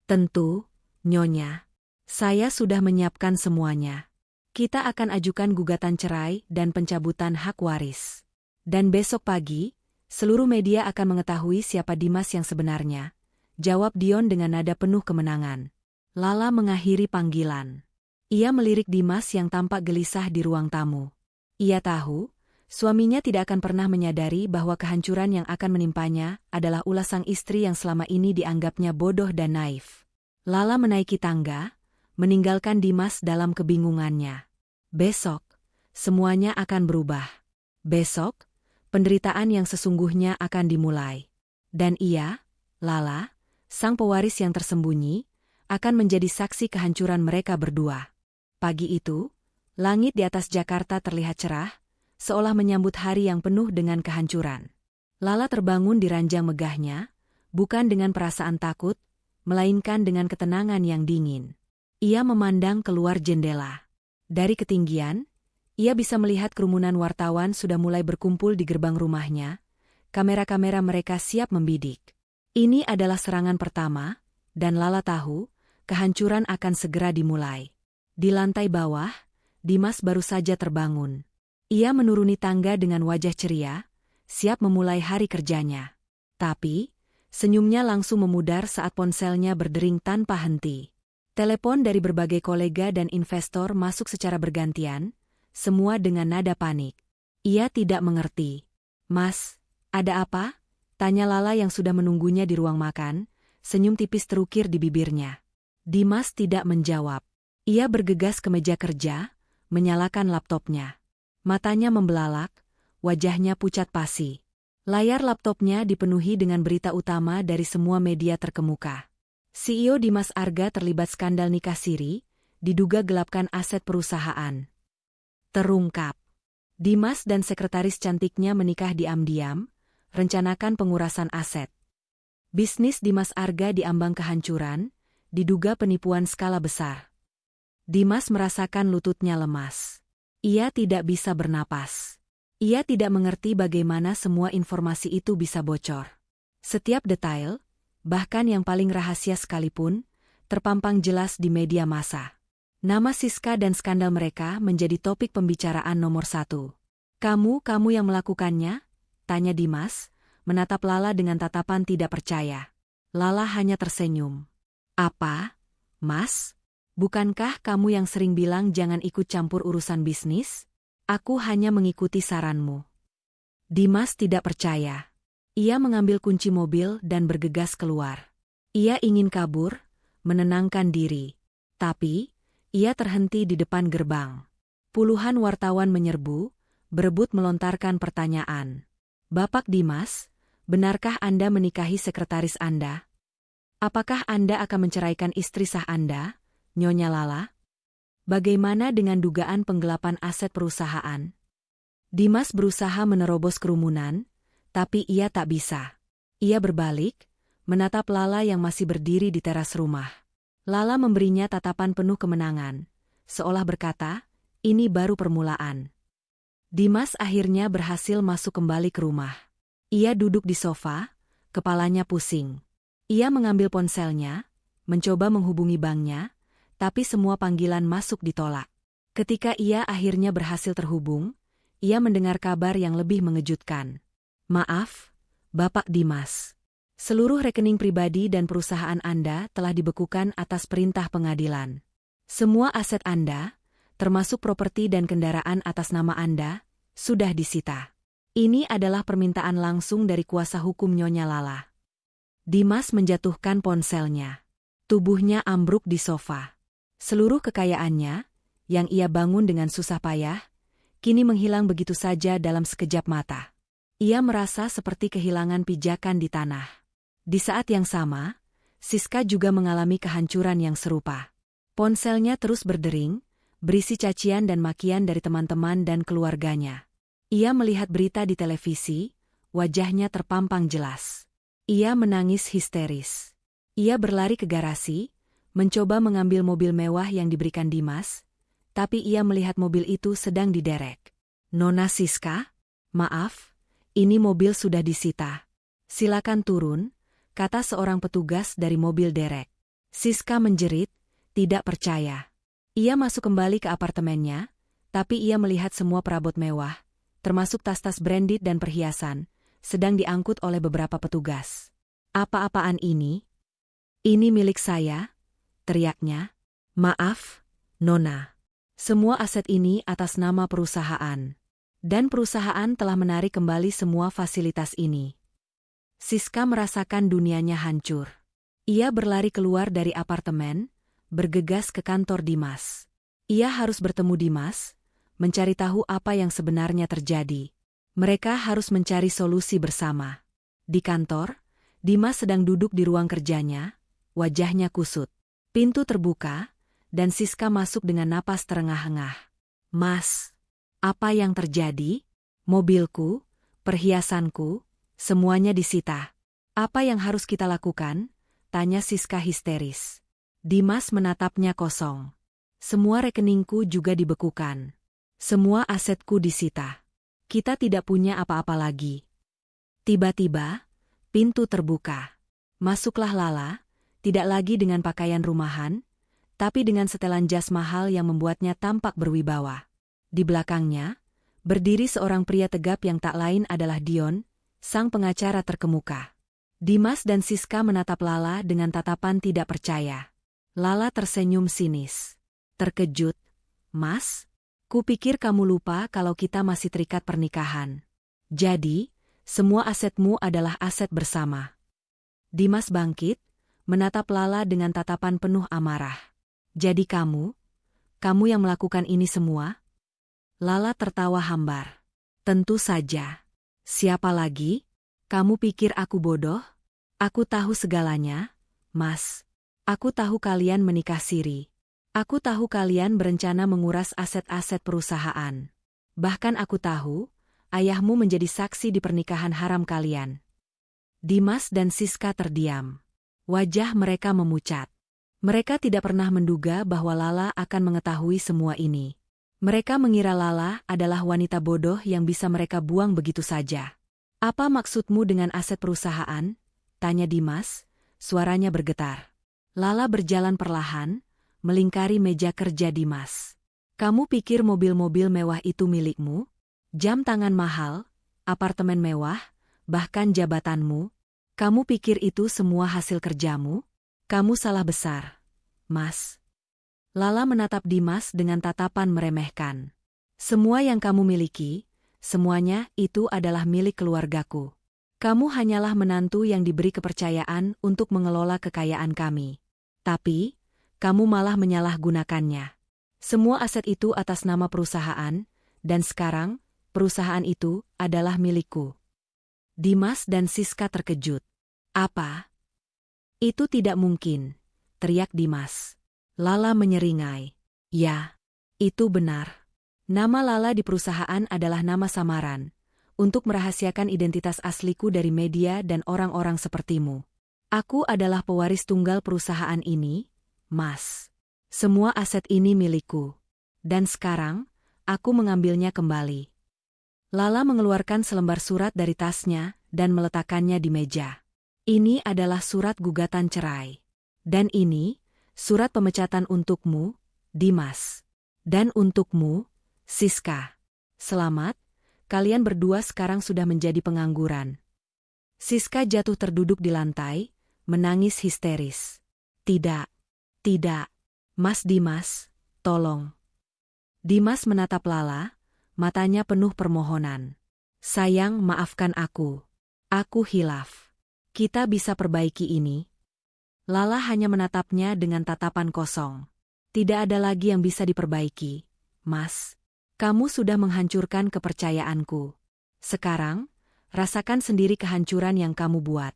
Tentu, Nyonya. Saya sudah menyiapkan semuanya. Kita akan ajukan gugatan cerai dan pencabutan hak waris. Dan besok pagi, seluruh media akan mengetahui siapa Dimas yang sebenarnya. Jawab Dion dengan nada penuh kemenangan. Lala mengakhiri panggilan. Ia melirik Dimas yang tampak gelisah di ruang tamu. Ia tahu, suaminya tidak akan pernah menyadari bahwa kehancuran yang akan menimpanya adalah ulah sang istri yang selama ini dianggapnya bodoh dan naif. Lala menaiki tangga, meninggalkan Dimas dalam kebingungannya. Besok, semuanya akan berubah. Besok, penderitaan yang sesungguhnya akan dimulai. Dan ia, Lala, sang pewaris yang tersembunyi, akan menjadi saksi kehancuran mereka berdua. Pagi itu, langit di atas Jakarta terlihat cerah, seolah menyambut hari yang penuh dengan kehancuran. Lala terbangun di ranjang megahnya, bukan dengan perasaan takut, melainkan dengan ketenangan yang dingin. Ia memandang keluar jendela. Dari ketinggian, ia bisa melihat kerumunan wartawan sudah mulai berkumpul di gerbang rumahnya. Kamera-kamera mereka siap membidik. Ini adalah serangan pertama, dan Lala tahu, kehancuran akan segera dimulai. Di lantai bawah, Dimas baru saja terbangun. Ia menuruni tangga dengan wajah ceria, siap memulai hari kerjanya. Tapi, senyumnya langsung memudar saat ponselnya berdering tanpa henti. Telepon dari berbagai kolega dan investor masuk secara bergantian, semua dengan nada panik. Ia tidak mengerti. Mas, ada apa? Tanya Lala yang sudah menunggunya di ruang makan, senyum tipis terukir di bibirnya. Dimas tidak menjawab. Ia bergegas ke meja kerja, menyalakan laptopnya. Matanya membelalak, wajahnya pucat pasi. Layar laptopnya dipenuhi dengan berita utama dari semua media terkemuka. CEO Dimas Arga terlibat skandal nikah siri, diduga gelapkan aset perusahaan. Terungkap. Dimas dan sekretaris cantiknya menikah diam-diam, rencanakan pengurasan aset. Bisnis Dimas Arga diambang kehancuran, diduga penipuan skala besar. Dimas merasakan lututnya lemas. Ia tidak bisa bernapas. Ia tidak mengerti bagaimana semua informasi itu bisa bocor. Setiap detail, bahkan yang paling rahasia sekalipun, terpampang jelas di media massa. Nama Siska dan skandal mereka menjadi topik pembicaraan nomor 1. Kamu yang melakukannya? Tanya Dimas, menatap Lala dengan tatapan tidak percaya. Lala hanya tersenyum. Apa, Mas? Bukankah kamu yang sering bilang jangan ikut campur urusan bisnis? Aku hanya mengikuti saranmu. Dimas tidak percaya. Ia mengambil kunci mobil dan bergegas keluar. Ia ingin kabur, menenangkan diri. Tapi, ia terhenti di depan gerbang. Puluhan wartawan menyerbu, berebut melontarkan pertanyaan. Bapak Dimas, benarkah Anda menikahi sekretaris Anda? Apakah Anda akan menceraikan istri sah Anda, Nyonya Lala? Bagaimana dengan dugaan penggelapan aset perusahaan? Dimas berusaha menerobos kerumunan, tapi ia tak bisa. Ia berbalik, menatap Lala yang masih berdiri di teras rumah. Lala memberinya tatapan penuh kemenangan, seolah berkata, ini baru permulaan. Dimas akhirnya berhasil masuk kembali ke rumah. Ia duduk di sofa, kepalanya pusing. Ia mengambil ponselnya, mencoba menghubungi banknya, tapi semua panggilan masuk ditolak. Ketika ia akhirnya berhasil terhubung, ia mendengar kabar yang lebih mengejutkan. Maaf, Bapak Dimas. Seluruh rekening pribadi dan perusahaan Anda telah dibekukan atas perintah pengadilan. Semua aset Anda, termasuk properti dan kendaraan atas nama Anda, sudah disita. Ini adalah permintaan langsung dari kuasa hukum Nyonya Lala. Dimas menjatuhkan ponselnya. Tubuhnya ambruk di sofa. Seluruh kekayaannya, yang ia bangun dengan susah payah, kini menghilang begitu saja dalam sekejap mata. Ia merasa seperti kehilangan pijakan di tanah. Di saat yang sama, Siska juga mengalami kehancuran yang serupa. Ponselnya terus berdering, berisi cacian dan makian dari teman-teman dan keluarganya. Ia melihat berita di televisi, wajahnya terpampang jelas. Ia menangis histeris. Ia berlari ke garasi, mencoba mengambil mobil mewah yang diberikan Dimas, tapi ia melihat mobil itu sedang diderek. Nona Siska, maaf, ini mobil sudah disita. Silakan turun, kata seorang petugas dari mobil derek. Siska menjerit, tidak percaya. Ia masuk kembali ke apartemennya, tapi ia melihat semua perabot mewah, termasuk tas-tas branded dan perhiasan, sedang diangkut oleh beberapa petugas. Apa-apaan ini? Ini milik saya, teriaknya. Maaf, Nona. Semua aset ini atas nama perusahaan. Dan perusahaan telah menarik kembali semua fasilitas ini. Siska merasakan dunianya hancur. Ia berlari keluar dari apartemen, bergegas ke kantor Dimas. Ia harus bertemu Dimas, mencari tahu apa yang sebenarnya terjadi. Mereka harus mencari solusi bersama. Di kantor, Dimas sedang duduk di ruang kerjanya, wajahnya kusut. Pintu terbuka, dan Siska masuk dengan napas terengah-engah. Mas, apa yang terjadi? Mobilku, perhiasanku, semuanya disita. Apa yang harus kita lakukan? Tanya Siska histeris. Dimas menatapnya kosong. Semua rekeningku juga dibekukan. Semua asetku disita. Kita tidak punya apa-apa lagi. Tiba-tiba, pintu terbuka. Masuklah Lala, tidak lagi dengan pakaian rumahan, tapi dengan setelan jas mahal yang membuatnya tampak berwibawa. Di belakangnya, berdiri seorang pria tegap yang tak lain adalah Dion, sang pengacara terkemuka. Dimas dan Siska menatap Lala dengan tatapan tidak percaya. Lala tersenyum sinis. Terkejut, Mas? Kupikir kamu lupa kalau kita masih terikat pernikahan. Jadi, semua asetmu adalah aset bersama. Dimas bangkit, menatap Lala dengan tatapan penuh amarah. Jadi kamu yang melakukan ini semua? Lala tertawa hambar. Tentu saja. Siapa lagi? Kamu pikir aku bodoh? Aku tahu segalanya, Mas. Aku tahu kalian menikah siri. Aku tahu kalian berencana menguras aset-aset perusahaan. Bahkan aku tahu, ayahmu menjadi saksi di pernikahan haram kalian. Dimas dan Siska terdiam. Wajah mereka memucat. Mereka tidak pernah menduga bahwa Lala akan mengetahui semua ini. Mereka mengira Lala adalah wanita bodoh yang bisa mereka buang begitu saja. Apa maksudmu dengan aset perusahaan? Tanya Dimas, suaranya bergetar. Lala berjalan perlahan, melingkari meja kerja Dimas. Kamu pikir mobil-mobil mewah itu milikmu? Jam tangan mahal, apartemen mewah, bahkan jabatanmu? Kamu pikir itu semua hasil kerjamu? Kamu salah besar, Mas. Lala menatap Dimas dengan tatapan meremehkan. Semua yang kamu miliki, semuanya itu adalah milik keluargaku. Kamu hanyalah menantu yang diberi kepercayaan untuk mengelola kekayaan kami. Tapi, kamu malah menyalahgunakannya. Semua aset itu atas nama perusahaan, dan sekarang, perusahaan itu adalah milikku. Dimas dan Siska terkejut. Apa? Itu tidak mungkin, teriak Dimas. Lala menyeringai. Ya, itu benar. Nama Lala di perusahaan adalah nama samaran, untuk merahasiakan identitas asliku dari media dan orang-orang sepertimu. Aku adalah pewaris tunggal perusahaan ini, Mas. Semua aset ini milikku. Dan sekarang, aku mengambilnya kembali. Lala mengeluarkan selembar surat dari tasnya dan meletakkannya di meja. Ini adalah surat gugatan cerai. Dan ini, surat pemecatan untukmu, Dimas. Dan untukmu, Siska. Selamat. Kalian berdua sekarang sudah menjadi pengangguran. Siska jatuh terduduk di lantai, menangis histeris. Tidak, tidak. Mas Dimas, tolong. Dimas menatap Lala, matanya penuh permohonan. Sayang, maafkan aku. Aku hilaf. Kita bisa perbaiki ini. Lala hanya menatapnya dengan tatapan kosong. Tidak ada lagi yang bisa diperbaiki, Mas. Kamu sudah menghancurkan kepercayaanku. Sekarang, rasakan sendiri kehancuran yang kamu buat.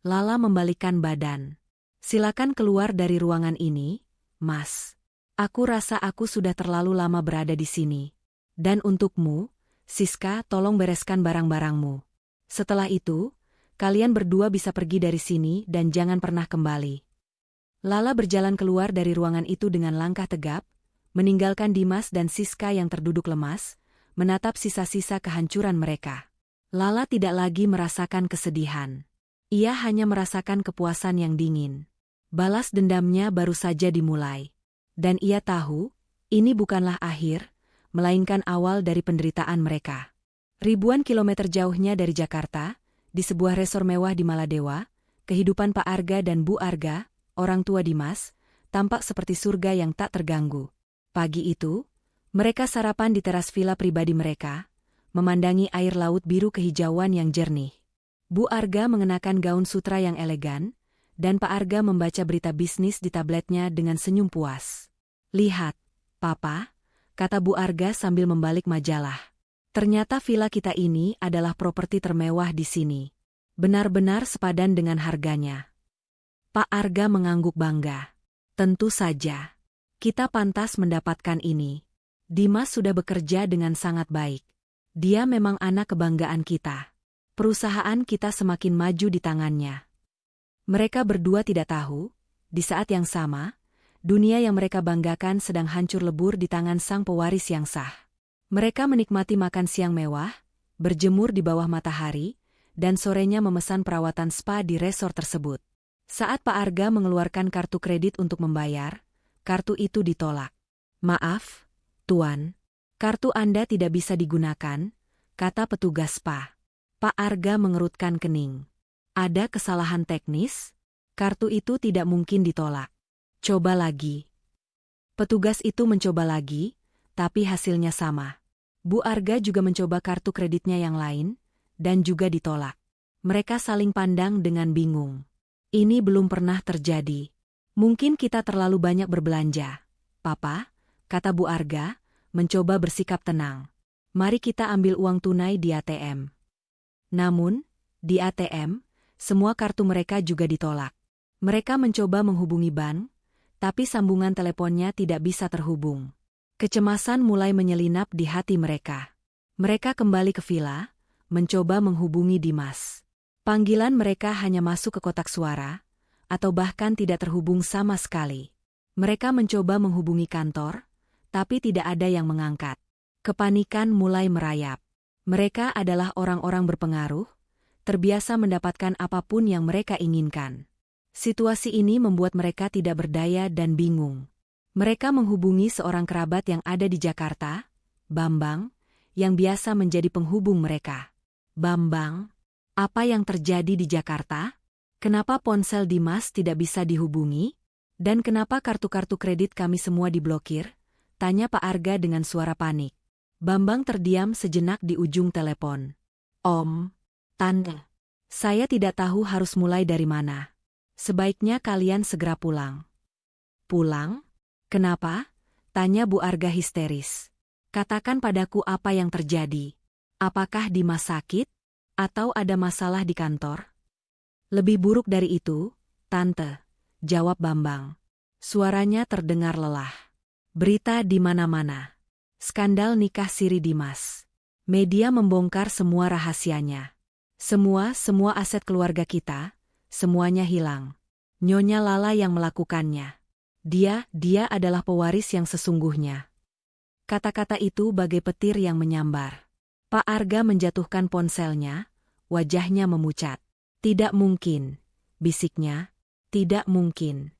Lala membalikkan badan. Silakan keluar dari ruangan ini, Mas. Aku rasa aku sudah terlalu lama berada di sini. Dan untukmu, Siska, tolong bereskan barang-barangmu. Setelah itu, kalian berdua bisa pergi dari sini dan jangan pernah kembali. Lala berjalan keluar dari ruangan itu dengan langkah tegap, meninggalkan Dimas dan Siska yang terduduk lemas, menatap sisa-sisa kehancuran mereka. Lala tidak lagi merasakan kesedihan. Ia hanya merasakan kepuasan yang dingin. Balas dendamnya baru saja dimulai. Dan ia tahu, ini bukanlah akhir, melainkan awal dari penderitaan mereka. Ribuan kilometer jauhnya dari Jakarta, di sebuah resor mewah di Maladewa, kehidupan Pak Arga dan Bu Arga, orang tua Dimas, tampak seperti surga yang tak terganggu. Pagi itu, mereka sarapan di teras villa pribadi mereka, memandangi air laut biru kehijauan yang jernih. Bu Arga mengenakan gaun sutra yang elegan, dan Pak Arga membaca berita bisnis di tabletnya dengan senyum puas. Lihat, Papa, kata Bu Arga sambil membalik majalah. Ternyata villa kita ini adalah properti termewah di sini. Benar-benar sepadan dengan harganya. Pak Arga mengangguk bangga. Tentu saja. Kita pantas mendapatkan ini. Dimas sudah bekerja dengan sangat baik. Dia memang anak kebanggaan kita. Perusahaan kita semakin maju di tangannya. Mereka berdua tidak tahu, di saat yang sama, dunia yang mereka banggakan sedang hancur lebur di tangan sang pewaris yang sah. Mereka menikmati makan siang mewah, berjemur di bawah matahari, dan sorenya memesan perawatan spa di resor tersebut. Saat Pak Arga mengeluarkan kartu kredit untuk membayar, kartu itu ditolak. Maaf, Tuan. Kartu Anda tidak bisa digunakan, kata petugas spa. Pak Arga mengerutkan kening. Ada kesalahan teknis? Kartu itu tidak mungkin ditolak. Coba lagi. Petugas itu mencoba lagi, tapi hasilnya sama. Bu Arga juga mencoba kartu kreditnya yang lain, dan juga ditolak. Mereka saling pandang dengan bingung. Ini belum pernah terjadi. Mungkin kita terlalu banyak berbelanja. Papa, kata Bu Arga, mencoba bersikap tenang. Mari kita ambil uang tunai di ATM. Namun, di ATM, semua kartu mereka juga ditolak. Mereka mencoba menghubungi bank, tapi sambungan teleponnya tidak bisa terhubung. Kecemasan mulai menyelinap di hati mereka. Mereka kembali ke villa, mencoba menghubungi Dimas. Panggilan mereka hanya masuk ke kotak suara, atau bahkan tidak terhubung sama sekali. Mereka mencoba menghubungi kantor, tapi tidak ada yang mengangkat. Kepanikan mulai merayap. Mereka adalah orang-orang berpengaruh, terbiasa mendapatkan apapun yang mereka inginkan. Situasi ini membuat mereka tidak berdaya dan bingung. Mereka menghubungi seorang kerabat yang ada di Jakarta, Bambang, yang biasa menjadi penghubung mereka. Bambang, apa yang terjadi di Jakarta? Kenapa ponsel Dimas tidak bisa dihubungi? Dan kenapa kartu-kartu kredit kami semua diblokir? Tanya Pak Arga dengan suara panik. Bambang terdiam sejenak di ujung telepon. Om, Tante, Saya tidak tahu harus mulai dari mana. Sebaiknya kalian segera pulang. Pulang? Kenapa? Tanya Bu Arga histeris. Katakan padaku apa yang terjadi. Apakah Dimas sakit? Atau ada masalah di kantor? Lebih buruk dari itu, Tante, jawab Bambang. Suaranya terdengar lelah. Berita di mana-mana. Skandal nikah siri Dimas. Media membongkar semua rahasianya. Semua aset keluarga kita, semuanya hilang. Nyonya Lala yang melakukannya. Dia adalah pewaris yang sesungguhnya. Kata-kata itu bagai petir yang menyambar. Pak Arga menjatuhkan ponselnya, wajahnya memucat. Tidak mungkin, bisiknya, tidak mungkin.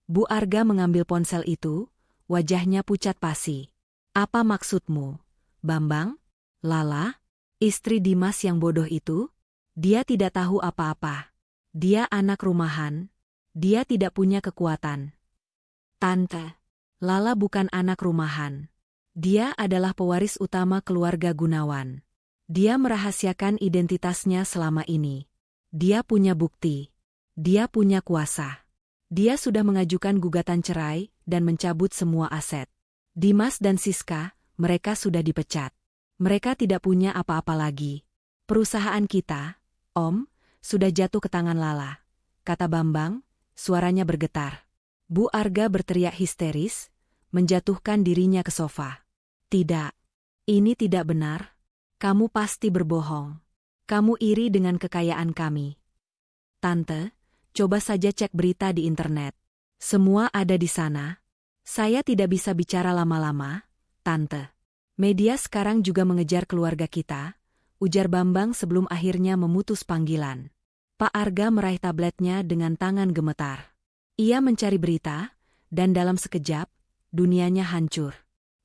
Bu Arga mengambil ponsel itu, wajahnya pucat pasi. Apa maksudmu, Bambang? Lala? Istri Dimas yang bodoh itu? Dia tidak tahu apa-apa. Dia anak rumahan. Dia tidak punya kekuatan. Tante, Lala bukan anak rumahan. Dia adalah pewaris utama keluarga Gunawan. Dia merahasiakan identitasnya selama ini. Dia punya bukti. Dia punya kuasa. Dia sudah mengajukan gugatan cerai dan mencabut semua aset. Dimas dan Siska, mereka sudah dipecat. Mereka tidak punya apa-apa lagi. Perusahaan kita, Om, sudah jatuh ke tangan Lala, kata Bambang, suaranya bergetar. Bu Arga berteriak histeris, menjatuhkan dirinya ke sofa. Tidak. Ini tidak benar. Kamu pasti berbohong. Kamu iri dengan kekayaan kami. Tante, coba saja cek berita di internet. Semua ada di sana. Saya tidak bisa bicara lama-lama, Tante. Media sekarang juga mengejar keluarga kita, ujar Bambang sebelum akhirnya memutus panggilan. Pak Arga meraih tabletnya dengan tangan gemetar. Ia mencari berita, dan dalam sekejap, dunianya hancur.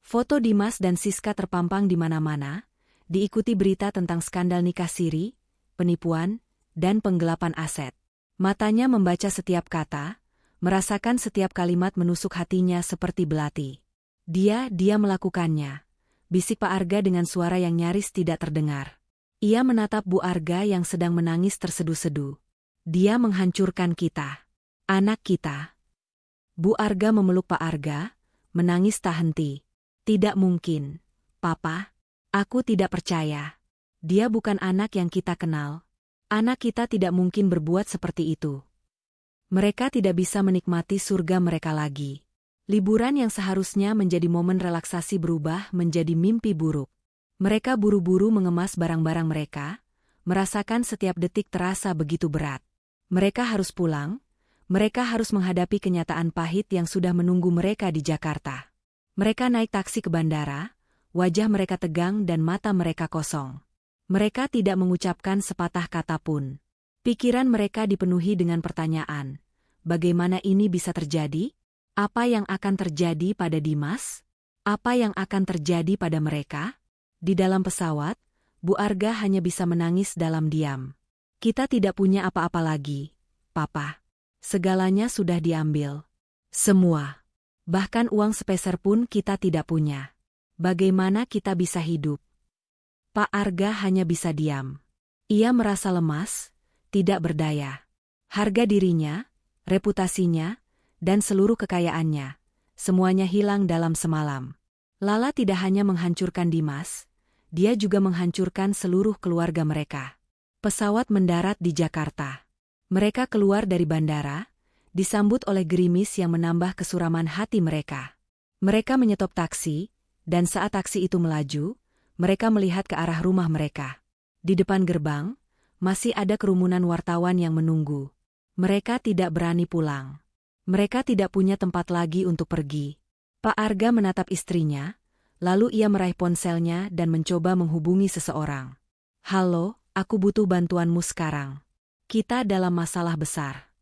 Foto Dimas dan Siska terpampang di mana-mana, diikuti berita tentang skandal nikah siri, penipuan, dan penggelapan aset. Matanya membaca setiap kata, merasakan setiap kalimat menusuk hatinya seperti belati. Dia melakukannya, bisik Pak Arga dengan suara yang nyaris tidak terdengar. Ia menatap Bu Arga yang sedang menangis terseduh-seduh. Dia menghancurkan kita. Anak kita. Bu Arga memeluk Pak Arga, menangis tak henti. Tidak mungkin, Papa. Aku tidak percaya. Dia bukan anak yang kita kenal. Anak kita tidak mungkin berbuat seperti itu. Mereka tidak bisa menikmati surga mereka lagi. Liburan yang seharusnya menjadi momen relaksasi berubah menjadi mimpi buruk. Mereka buru-buru mengemas barang-barang mereka, merasakan setiap detik terasa begitu berat. Mereka harus pulang. Mereka harus menghadapi kenyataan pahit yang sudah menunggu mereka di Jakarta. Mereka naik taksi ke bandara, wajah mereka tegang dan mata mereka kosong. Mereka tidak mengucapkan sepatah kata pun. Pikiran mereka dipenuhi dengan pertanyaan. Bagaimana ini bisa terjadi? Apa yang akan terjadi pada Dimas? Apa yang akan terjadi pada mereka? Di dalam pesawat, Bu Arga hanya bisa menangis dalam diam. Kita tidak punya apa-apa lagi, Papa. Segalanya sudah diambil. Semua. Bahkan uang sepeser pun kita tidak punya. Bagaimana kita bisa hidup? Pak Arga hanya bisa diam. Ia merasa lemas, tidak berdaya. Harga dirinya, reputasinya, dan seluruh kekayaannya, semuanya hilang dalam semalam. Lala tidak hanya menghancurkan Dimas, dia juga menghancurkan seluruh keluarga mereka. Pesawat mendarat di Jakarta. Mereka keluar dari bandara, disambut oleh gerimis yang menambah kesuraman hati mereka. Mereka menyetop taksi, dan saat taksi itu melaju, mereka melihat ke arah rumah mereka. Di depan gerbang, masih ada kerumunan wartawan yang menunggu. Mereka tidak berani pulang. Mereka tidak punya tempat lagi untuk pergi. Pak Arga menatap istrinya, lalu ia meraih ponselnya dan mencoba menghubungi seseorang. Halo, aku butuh bantuanmu sekarang. Kita dalam masalah besar.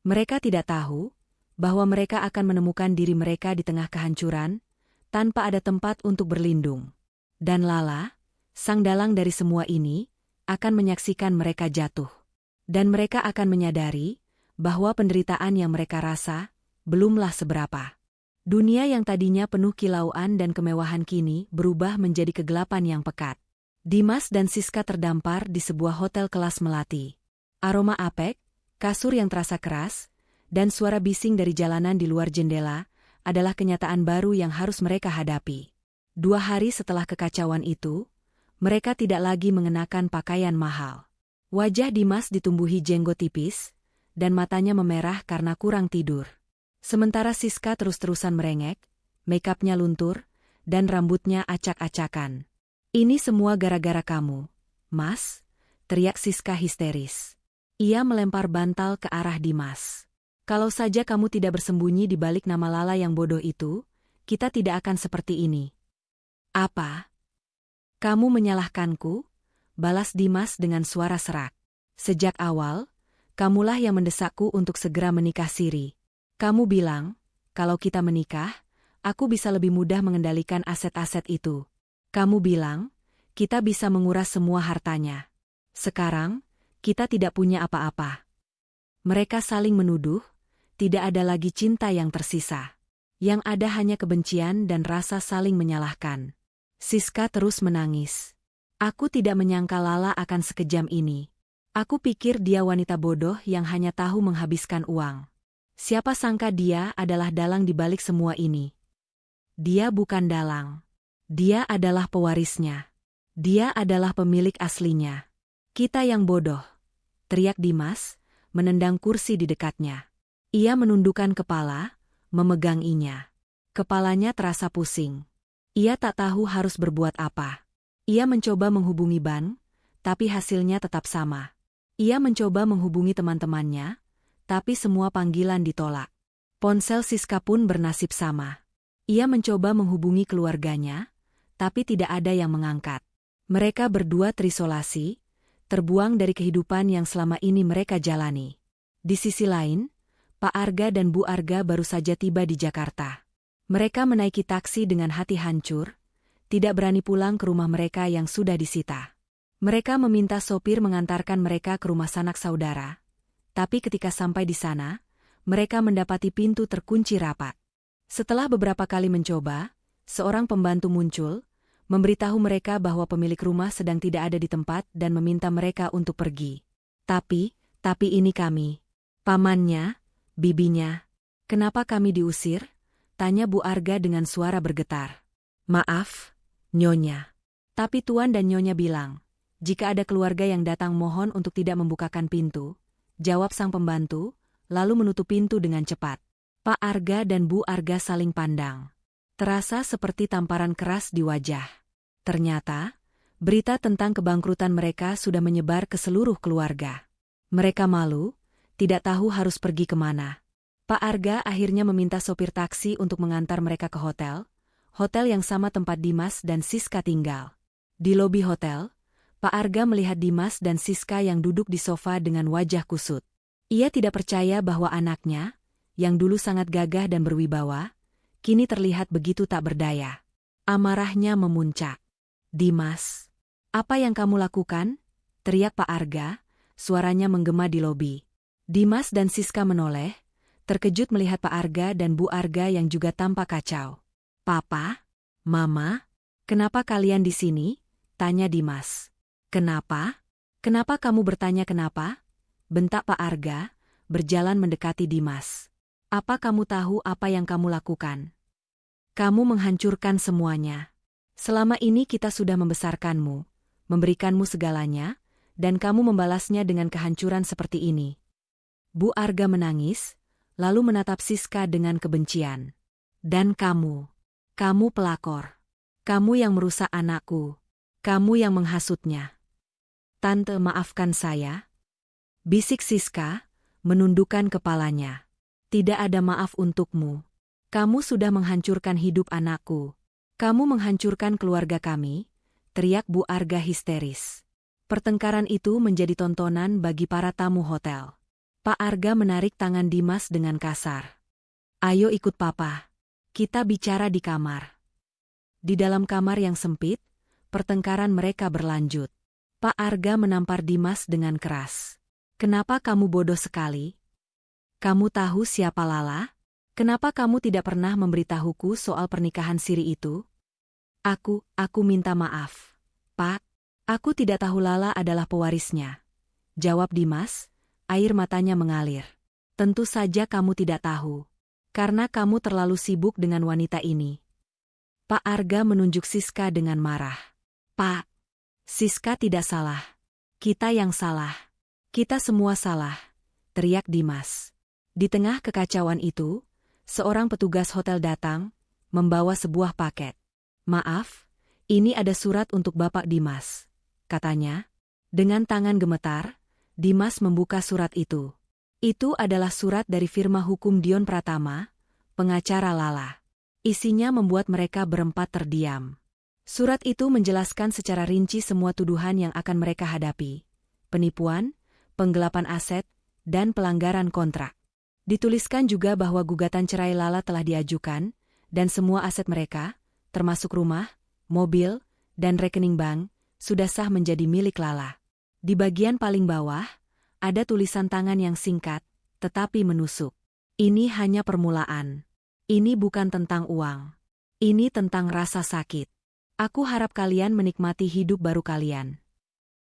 Mereka tidak tahu bahwa mereka akan menemukan diri mereka di tengah kehancuran, tanpa ada tempat untuk berlindung. Dan Lala, sang dalang dari semua ini, akan menyaksikan mereka jatuh. Dan mereka akan menyadari bahwa penderitaan yang mereka rasa belumlah seberapa. Dunia yang tadinya penuh kilauan dan kemewahan kini berubah menjadi kegelapan yang pekat. Dimas dan Siska terdampar di sebuah hotel kelas melati. Aroma apek, kasur yang terasa keras, dan suara bising dari jalanan di luar jendela adalah kenyataan baru yang harus mereka hadapi. 2 hari setelah kekacauan itu, mereka tidak lagi mengenakan pakaian mahal. Wajah Dimas ditumbuhi jenggot tipis, dan matanya memerah karena kurang tidur. Sementara Siska terus-terusan merengek, makeupnya luntur, dan rambutnya acak-acakan. "Ini semua gara-gara kamu, Mas," teriak Siska histeris. Ia melempar bantal ke arah Dimas. "Kalau saja kamu tidak bersembunyi di balik nama Lala yang bodoh itu, kita tidak akan seperti ini." "Apa? Kamu menyalahkanku?" balas Dimas dengan suara serak. "Sejak awal, kamulah yang mendesakku untuk segera menikah siri. Kamu bilang, kalau kita menikah, aku bisa lebih mudah mengendalikan aset-aset itu. Kamu bilang, kita bisa menguras semua hartanya. Sekarang, kita tidak punya apa-apa." Mereka saling menuduh, tidak ada lagi cinta yang tersisa. Yang ada hanya kebencian dan rasa saling menyalahkan. Siska terus menangis. "Aku tidak menyangka Lala akan sekejam ini. Aku pikir dia wanita bodoh yang hanya tahu menghabiskan uang. Siapa sangka dia adalah dalang di balik semua ini. Dia bukan dalang. Dia adalah pewarisnya. Dia adalah pemilik aslinya. Kita yang bodoh," teriak Dimas, menendang kursi di dekatnya. Ia menundukkan kepala, memeganginya. Kepalanya terasa pusing. Ia tak tahu harus berbuat apa. Ia mencoba menghubungi Ban, tapi hasilnya tetap sama. Ia mencoba menghubungi teman-temannya, tapi semua panggilan ditolak. Ponsel Siska pun bernasib sama. Ia mencoba menghubungi keluarganya, tapi tidak ada yang mengangkat. Mereka berdua terisolasi, terbuang dari kehidupan yang selama ini mereka jalani. Di sisi lain, Pak Arga dan Bu Arga baru saja tiba di Jakarta. Mereka menaiki taksi dengan hati hancur, tidak berani pulang ke rumah mereka yang sudah disita. Mereka meminta sopir mengantarkan mereka ke rumah sanak saudara, tapi ketika sampai di sana, mereka mendapati pintu terkunci rapat. Setelah beberapa kali mencoba, seorang pembantu muncul, memberitahu mereka bahwa pemilik rumah sedang tidak ada di tempat dan meminta mereka untuk pergi. Tapi ini kami. Pamannya, bibinya. "Kenapa kami diusir?" tanya Bu Arga dengan suara bergetar. "Maaf, Nyonya. Tapi Tuan dan Nyonya bilang, jika ada keluarga yang datang mohon untuk tidak membukakan pintu," jawab sang pembantu, lalu menutup pintu dengan cepat. Pak Arga dan Bu Arga saling pandang. Terasa seperti tamparan keras di wajah. Ternyata, berita tentang kebangkrutan mereka sudah menyebar ke seluruh keluarga. Mereka malu, tidak tahu harus pergi kemana. Pak Arga akhirnya meminta sopir taksi untuk mengantar mereka ke hotel yang sama tempat Dimas dan Siska tinggal. Di lobi hotel, Pak Arga melihat Dimas dan Siska yang duduk di sofa dengan wajah kusut. Ia tidak percaya bahwa anaknya, yang dulu sangat gagah dan berwibawa, kini terlihat begitu tak berdaya. Amarahnya memuncak. "Dimas, apa yang kamu lakukan?" teriak Pak Arga, suaranya menggema di lobi. Dimas dan Siska menoleh, terkejut melihat Pak Arga dan Bu Arga yang juga tampak kacau. "Papa, Mama, kenapa kalian di sini?" tanya Dimas. "Kenapa? Kenapa kamu bertanya kenapa?" bentak Pak Arga, berjalan mendekati Dimas. "Apa kamu tahu apa yang kamu lakukan? Kamu menghancurkan semuanya. Selama ini kita sudah membesarkanmu, memberikanmu segalanya, dan kamu membalasnya dengan kehancuran seperti ini." Bu Arga menangis, lalu menatap Siska dengan kebencian. "Dan kamu pelakor. Kamu yang merusak anakku. Kamu yang menghasutnya." "Tante, maafkan saya," bisik Siska, menundukkan kepalanya. "Tidak ada maaf untukmu. Kamu sudah menghancurkan hidup anakku. Kamu menghancurkan keluarga kami," teriak Bu Arga histeris. Pertengkaran itu menjadi tontonan bagi para tamu hotel. Pak Arga menarik tangan Dimas dengan kasar. "Ayo ikut Papa. Kita bicara di kamar." Di dalam kamar yang sempit, pertengkaran mereka berlanjut. Pak Arga menampar Dimas dengan keras. "Kenapa kamu bodoh sekali? Kamu tahu siapa Lala? Kenapa kamu tidak pernah memberitahuku soal pernikahan siri itu?" Aku minta maaf, Pak. Aku tidak tahu Lala adalah pewarisnya, jawab Dimas, air matanya mengalir. Tentu saja kamu tidak tahu. Karena kamu terlalu sibuk dengan wanita ini. Pak Arga menunjuk Siska dengan marah. Pak, Siska tidak salah. Kita yang salah. Kita semua salah, teriak Dimas. Di tengah kekacauan itu, seorang petugas hotel datang, membawa sebuah paket. Maaf, ini ada surat untuk Bapak Dimas, katanya. Dengan tangan gemetar, Dimas membuka surat itu. Itu adalah surat dari firma hukum Dion Pratama, pengacara Lala. Isinya membuat mereka berempat terdiam. Surat itu menjelaskan secara rinci semua tuduhan yang akan mereka hadapi. Penipuan, penggelapan aset, dan pelanggaran kontrak. Dituliskan juga bahwa gugatan cerai Lala telah diajukan, dan semua aset mereka, termasuk rumah, mobil, dan rekening bank, sudah sah menjadi milik Lala. Di bagian paling bawah, ada tulisan tangan yang singkat, tetapi menusuk. Ini hanya permulaan. Ini bukan tentang uang. Ini tentang rasa sakit. Aku harap kalian menikmati hidup baru kalian.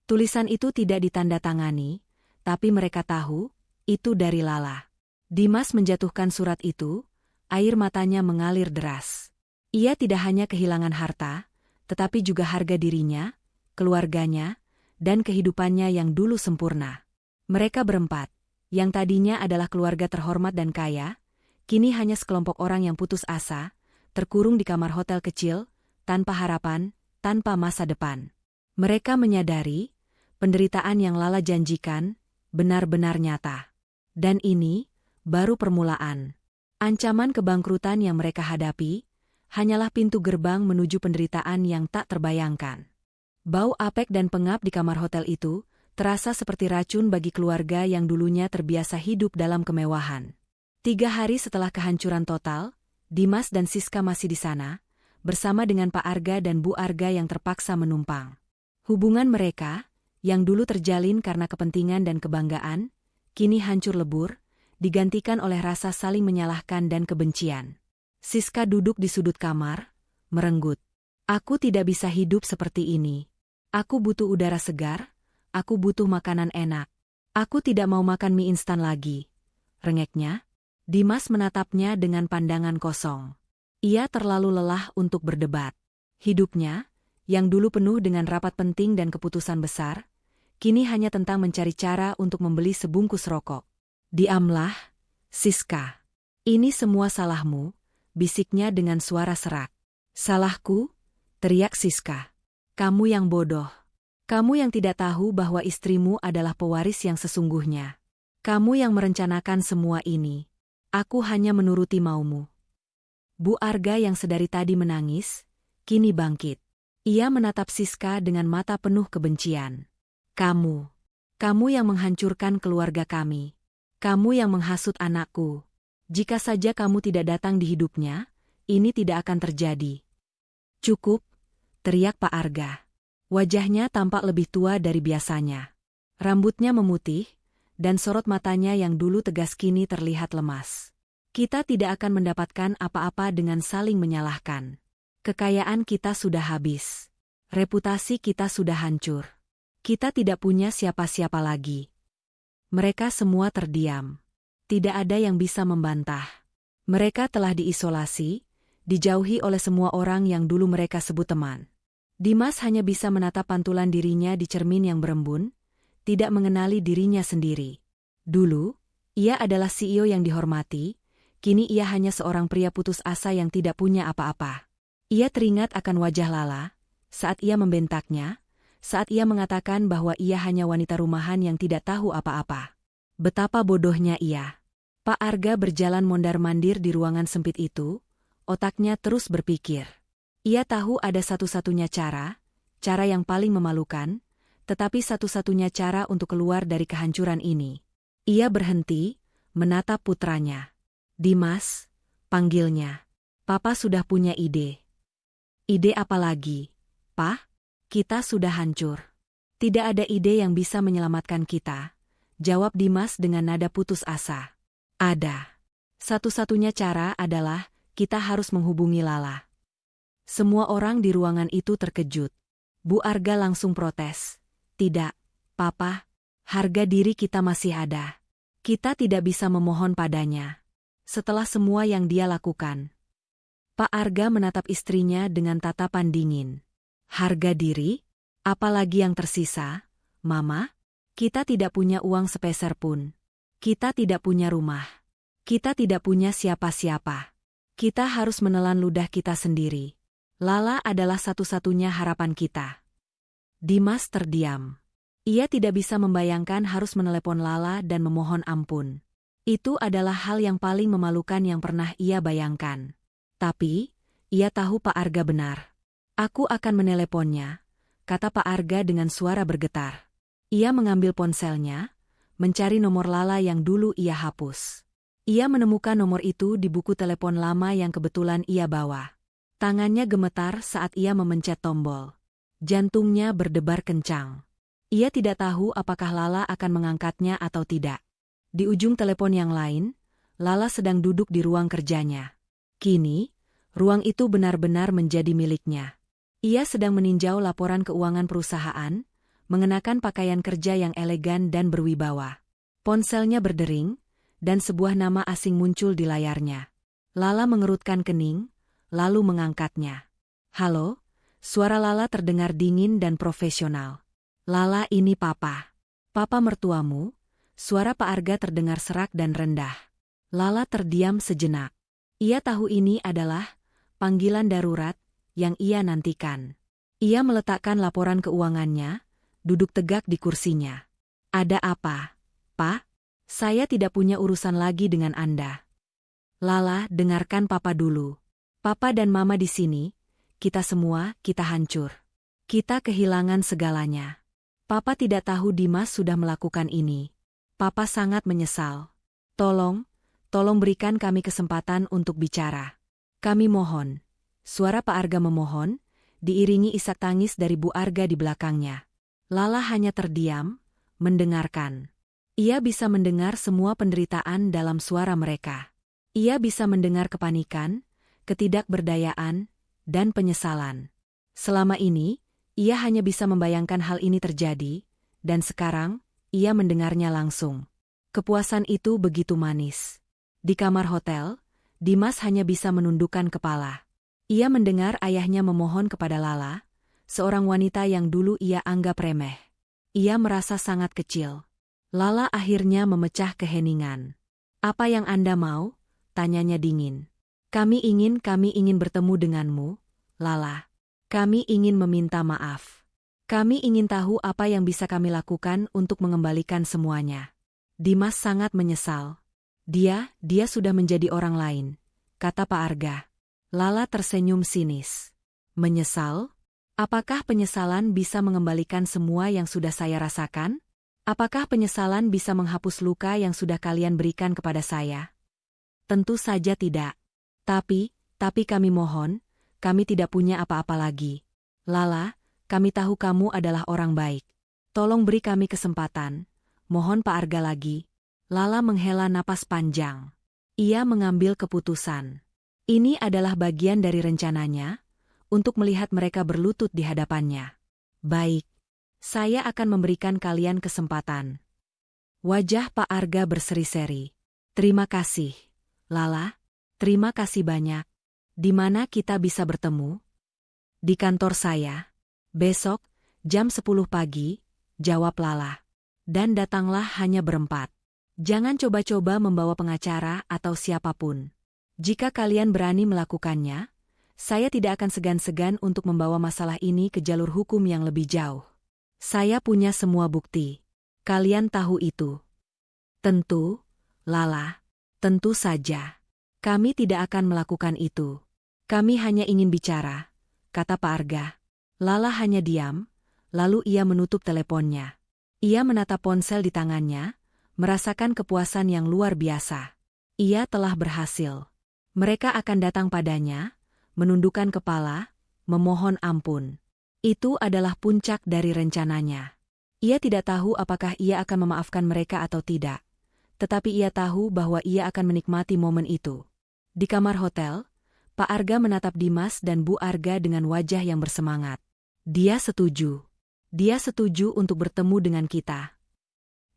Tulisan itu tidak ditandatangani, tapi mereka tahu, itu dari Lala. Dimas menjatuhkan surat itu, air matanya mengalir deras. Ia tidak hanya kehilangan harta, tetapi juga harga dirinya, keluarganya, dan kehidupannya yang dulu sempurna. Mereka berempat, yang tadinya adalah keluarga terhormat dan kaya, kini hanya sekelompok orang yang putus asa, terkurung di kamar hotel kecil, tanpa harapan, tanpa masa depan. Mereka menyadari, penderitaan yang Lala janjikan, benar-benar nyata. Dan ini, baru permulaan. Ancaman kebangkrutan yang mereka hadapi, hanyalah pintu gerbang menuju penderitaan yang tak terbayangkan. Bau apek dan pengap di kamar hotel itu, terasa seperti racun bagi keluarga yang dulunya terbiasa hidup dalam kemewahan. 3 hari setelah kehancuran total, Dimas dan Siska masih di sana, bersama dengan Pak Arga dan Bu Arga yang terpaksa menumpang. Hubungan mereka, yang dulu terjalin karena kepentingan dan kebanggaan, kini hancur lebur, digantikan oleh rasa saling menyalahkan dan kebencian. Siska duduk di sudut kamar, merenggut. Aku tidak bisa hidup seperti ini. Aku butuh udara segar, aku butuh makanan enak. Aku tidak mau makan mie instan lagi. Rengeknya. Dimas menatapnya dengan pandangan kosong. Ia terlalu lelah untuk berdebat. Hidupnya, yang dulu penuh dengan rapat penting dan keputusan besar, kini hanya tentang mencari cara untuk membeli sebungkus rokok. Diamlah, Siska. Ini semua salahmu, bisiknya dengan suara serak. Salahku? Teriak Siska. Kamu yang bodoh. Kamu yang tidak tahu bahwa istrimu adalah pewaris yang sesungguhnya. Kamu yang merencanakan semua ini. Aku hanya menuruti maumu. Bu Arga yang sedari tadi menangis, kini bangkit. Ia menatap Siska dengan mata penuh kebencian. Kamu yang menghancurkan keluarga kami. Kamu yang menghasut anakku. Jika saja kamu tidak datang di hidupnya, ini tidak akan terjadi. Cukup, teriak Pak Arga. Wajahnya tampak lebih tua dari biasanya. Rambutnya memutih, dan sorot matanya yang dulu tegas kini terlihat lemas. Kita tidak akan mendapatkan apa-apa dengan saling menyalahkan. Kekayaan kita sudah habis. Reputasi kita sudah hancur. Kita tidak punya siapa-siapa lagi. Mereka semua terdiam. Tidak ada yang bisa membantah. Mereka telah diisolasi, dijauhi oleh semua orang yang dulu mereka sebut teman. Dimas hanya bisa menatap pantulan dirinya di cermin yang berembun, tidak mengenali dirinya sendiri. Dulu, ia adalah CEO yang dihormati, kini ia hanya seorang pria putus asa yang tidak punya apa-apa. Ia teringat akan wajah Lala, saat ia membentaknya, saat ia mengatakan bahwa ia hanya wanita rumahan yang tidak tahu apa-apa. Betapa bodohnya ia. Pak Arga berjalan mondar-mandir di ruangan sempit itu, otaknya terus berpikir. Ia tahu ada satu-satunya cara yang paling memalukan, tetapi satu-satunya cara untuk keluar dari kehancuran ini. Ia berhenti, menatap putranya. Dimas, panggilnya. Papa sudah punya ide. Ide apa lagi, Pak? Kita sudah hancur. Tidak ada ide yang bisa menyelamatkan kita, jawab Dimas dengan nada putus asa. Ada. Satu-satunya cara adalah, kita harus menghubungi Lala. Semua orang di ruangan itu terkejut. Bu Arga langsung protes. Tidak, Papa. Harga diri kita masih ada. Kita tidak bisa memohon padanya. Setelah semua yang dia lakukan. Pak Arga menatap istrinya dengan tatapan dingin. Harga diri? Apalagi yang tersisa, Mama? Kita tidak punya uang sepeser pun. Kita tidak punya rumah. Kita tidak punya siapa-siapa. Kita harus menelan ludah kita sendiri. Lala adalah satu-satunya harapan kita. Dimas terdiam. Ia tidak bisa membayangkan harus menelepon Lala dan memohon ampun. Itu adalah hal yang paling memalukan yang pernah ia bayangkan. Tapi, ia tahu Pak Arga benar. Aku akan meneleponnya, kata Pak Arga dengan suara bergetar. Ia mengambil ponselnya, mencari nomor Lala yang dulu ia hapus. Ia menemukan nomor itu di buku telepon lama yang kebetulan ia bawa. Tangannya gemetar saat ia memencet tombol. Jantungnya berdebar kencang. Ia tidak tahu apakah Lala akan mengangkatnya atau tidak. Di ujung telepon yang lain, Lala sedang duduk di ruang kerjanya. Kini, ruang itu benar-benar menjadi miliknya. Ia sedang meninjau laporan keuangan perusahaan, mengenakan pakaian kerja yang elegan dan berwibawa. Ponselnya berdering, dan sebuah nama asing muncul di layarnya. Lala mengerutkan kening, lalu mengangkatnya. Halo, suara Lala terdengar dingin dan profesional. Lala, ini Papa. Papa mertuamu. Suara Pak Arga terdengar serak dan rendah. Lala terdiam sejenak. Ia tahu ini adalah panggilan darurat yang ia nantikan. Ia meletakkan laporan keuangannya, duduk tegak di kursinya. Ada apa, Pak? Saya tidak punya urusan lagi dengan Anda. Lala, dengarkan Papa dulu. Papa dan Mama di sini, kita semua, kita hancur. Kita kehilangan segalanya. Papa tidak tahu Dimas sudah melakukan ini. Papa sangat menyesal. Tolong berikan kami kesempatan untuk bicara. Kami mohon. Suara Pak Arga memohon, diiringi isak tangis dari Bu Arga di belakangnya. Lala hanya terdiam, mendengarkan. Ia bisa mendengar semua penderitaan dalam suara mereka. Ia bisa mendengar kepanikan, ketidakberdayaan, dan penyesalan. Selama ini, ia hanya bisa membayangkan hal ini terjadi, dan sekarang, ia mendengarnya langsung. Kepuasan itu begitu manis. Di kamar hotel, Dimas hanya bisa menundukkan kepala. Ia mendengar ayahnya memohon kepada Lala, seorang wanita yang dulu ia anggap remeh. Ia merasa sangat kecil. Lala akhirnya memecah keheningan. Apa yang Anda mau? Tanyanya dingin. Kami ingin bertemu denganmu, Lala. Kami ingin meminta maaf. Kami ingin tahu apa yang bisa kami lakukan untuk mengembalikan semuanya. Dimas sangat menyesal. Dia sudah menjadi orang lain, kata Pak Arga. Lala tersenyum sinis. Menyesal? Apakah penyesalan bisa mengembalikan semua yang sudah saya rasakan? Apakah penyesalan bisa menghapus luka yang sudah kalian berikan kepada saya? Tentu saja tidak. Tapi kami mohon, kami tidak punya apa-apa lagi. Lala, kami tahu kamu adalah orang baik. Tolong beri kami kesempatan. Mohon Pak Arga lagi. Lala menghela napas panjang. Ia mengambil keputusan. Ini adalah bagian dari rencananya, untuk melihat mereka berlutut di hadapannya. Baik. Saya akan memberikan kalian kesempatan. Wajah Pak Arga berseri-seri. Terima kasih, Lala. Terima kasih banyak. Di mana kita bisa bertemu? Di kantor saya. Besok, jam 10 pagi, jawab Lala. Dan datanglah hanya berempat. Jangan coba-coba membawa pengacara atau siapapun. Jika kalian berani melakukannya, saya tidak akan segan-segan untuk membawa masalah ini ke jalur hukum yang lebih jauh. Saya punya semua bukti. Kalian tahu itu. Tentu, Lala. Tentu saja. Kami tidak akan melakukan itu. Kami hanya ingin bicara, kata Pak Arga. Lala hanya diam, lalu ia menutup teleponnya. Ia menatap ponsel di tangannya, merasakan kepuasan yang luar biasa. Ia telah berhasil. Mereka akan datang padanya, menundukkan kepala, memohon ampun. Itu adalah puncak dari rencananya. Ia tidak tahu apakah ia akan memaafkan mereka atau tidak. Tetapi ia tahu bahwa ia akan menikmati momen itu. Di kamar hotel, Pak Arga menatap Dimas dan Bu Arga dengan wajah yang bersemangat. Dia setuju. Dia setuju untuk bertemu dengan kita.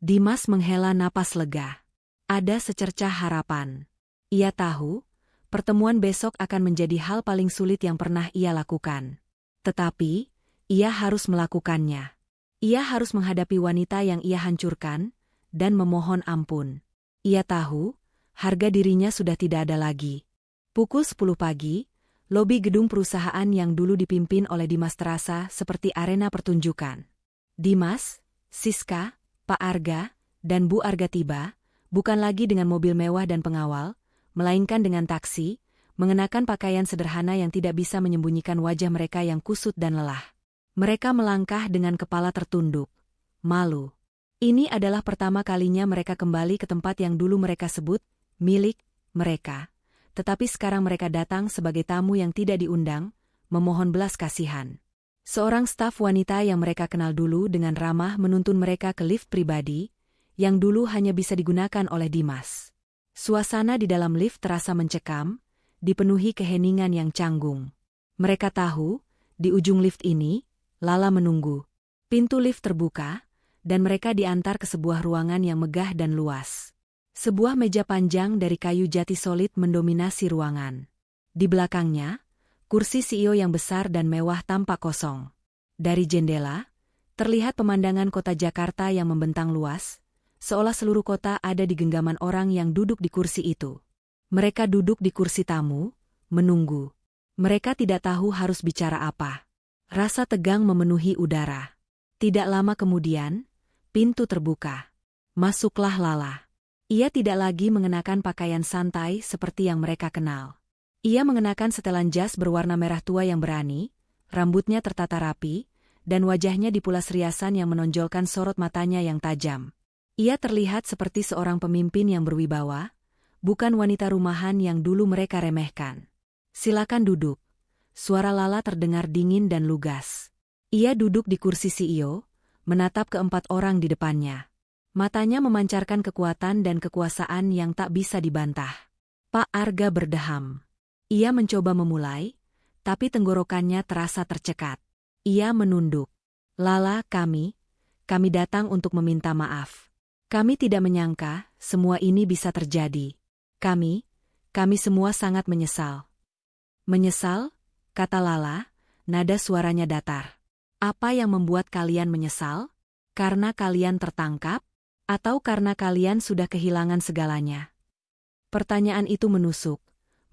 Dimas menghela napas lega. Ada secercah harapan. Ia tahu, pertemuan besok akan menjadi hal paling sulit yang pernah ia lakukan. Tetapi, ia harus melakukannya. Ia harus menghadapi wanita yang ia hancurkan, dan memohon ampun. Ia tahu, harga dirinya sudah tidak ada lagi. Pukul 10 pagi, lobi gedung perusahaan yang dulu dipimpin oleh Dimas terasa seperti arena pertunjukan. Dimas, Siska, Pak Arga, dan Bu Arga tiba, bukan lagi dengan mobil mewah dan pengawal, melainkan dengan taksi, mengenakan pakaian sederhana yang tidak bisa menyembunyikan wajah mereka yang kusut dan lelah. Mereka melangkah dengan kepala tertunduk, malu. Ini adalah pertama kalinya mereka kembali ke tempat yang dulu mereka sebut milik mereka. Tetapi sekarang mereka datang sebagai tamu yang tidak diundang, memohon belas kasihan. Seorang staf wanita yang mereka kenal dulu dengan ramah menuntun mereka ke lift pribadi, yang dulu hanya bisa digunakan oleh Dimas. Suasana di dalam lift terasa mencekam, dipenuhi keheningan yang canggung. Mereka tahu, di ujung lift ini, Lala menunggu. Pintu lift terbuka, dan mereka diantar ke sebuah ruangan yang megah dan luas. Sebuah meja panjang dari kayu jati solid mendominasi ruangan. Di belakangnya, kursi CEO yang besar dan mewah tampak kosong. Dari jendela, terlihat pemandangan kota Jakarta yang membentang luas, seolah seluruh kota ada di genggaman orang yang duduk di kursi itu. Mereka duduk di kursi tamu, menunggu. Mereka tidak tahu harus bicara apa. Rasa tegang memenuhi udara. Tidak lama kemudian, pintu terbuka. Masuklah Lala. Ia tidak lagi mengenakan pakaian santai seperti yang mereka kenal. Ia mengenakan setelan jas berwarna merah tua yang berani, rambutnya tertata rapi, dan wajahnya dipulas riasan yang menonjolkan sorot matanya yang tajam. Ia terlihat seperti seorang pemimpin yang berwibawa, bukan wanita rumahan yang dulu mereka remehkan. Silakan duduk. Suara Lala terdengar dingin dan lugas. Ia duduk di kursi CEO, menatap keempat orang di depannya. Matanya memancarkan kekuatan dan kekuasaan yang tak bisa dibantah. Pak Arga berdeham. Ia mencoba memulai, tapi tenggorokannya terasa tercekat. Ia menunduk. Lala, kami datang untuk meminta maaf. Kami tidak menyangka semua ini bisa terjadi. Kami semua sangat menyesal. Menyesal? Kata Lala, nada suaranya datar. Apa yang membuat kalian menyesal? Karena kalian tertangkap? Atau karena kalian sudah kehilangan segalanya? Pertanyaan itu menusuk,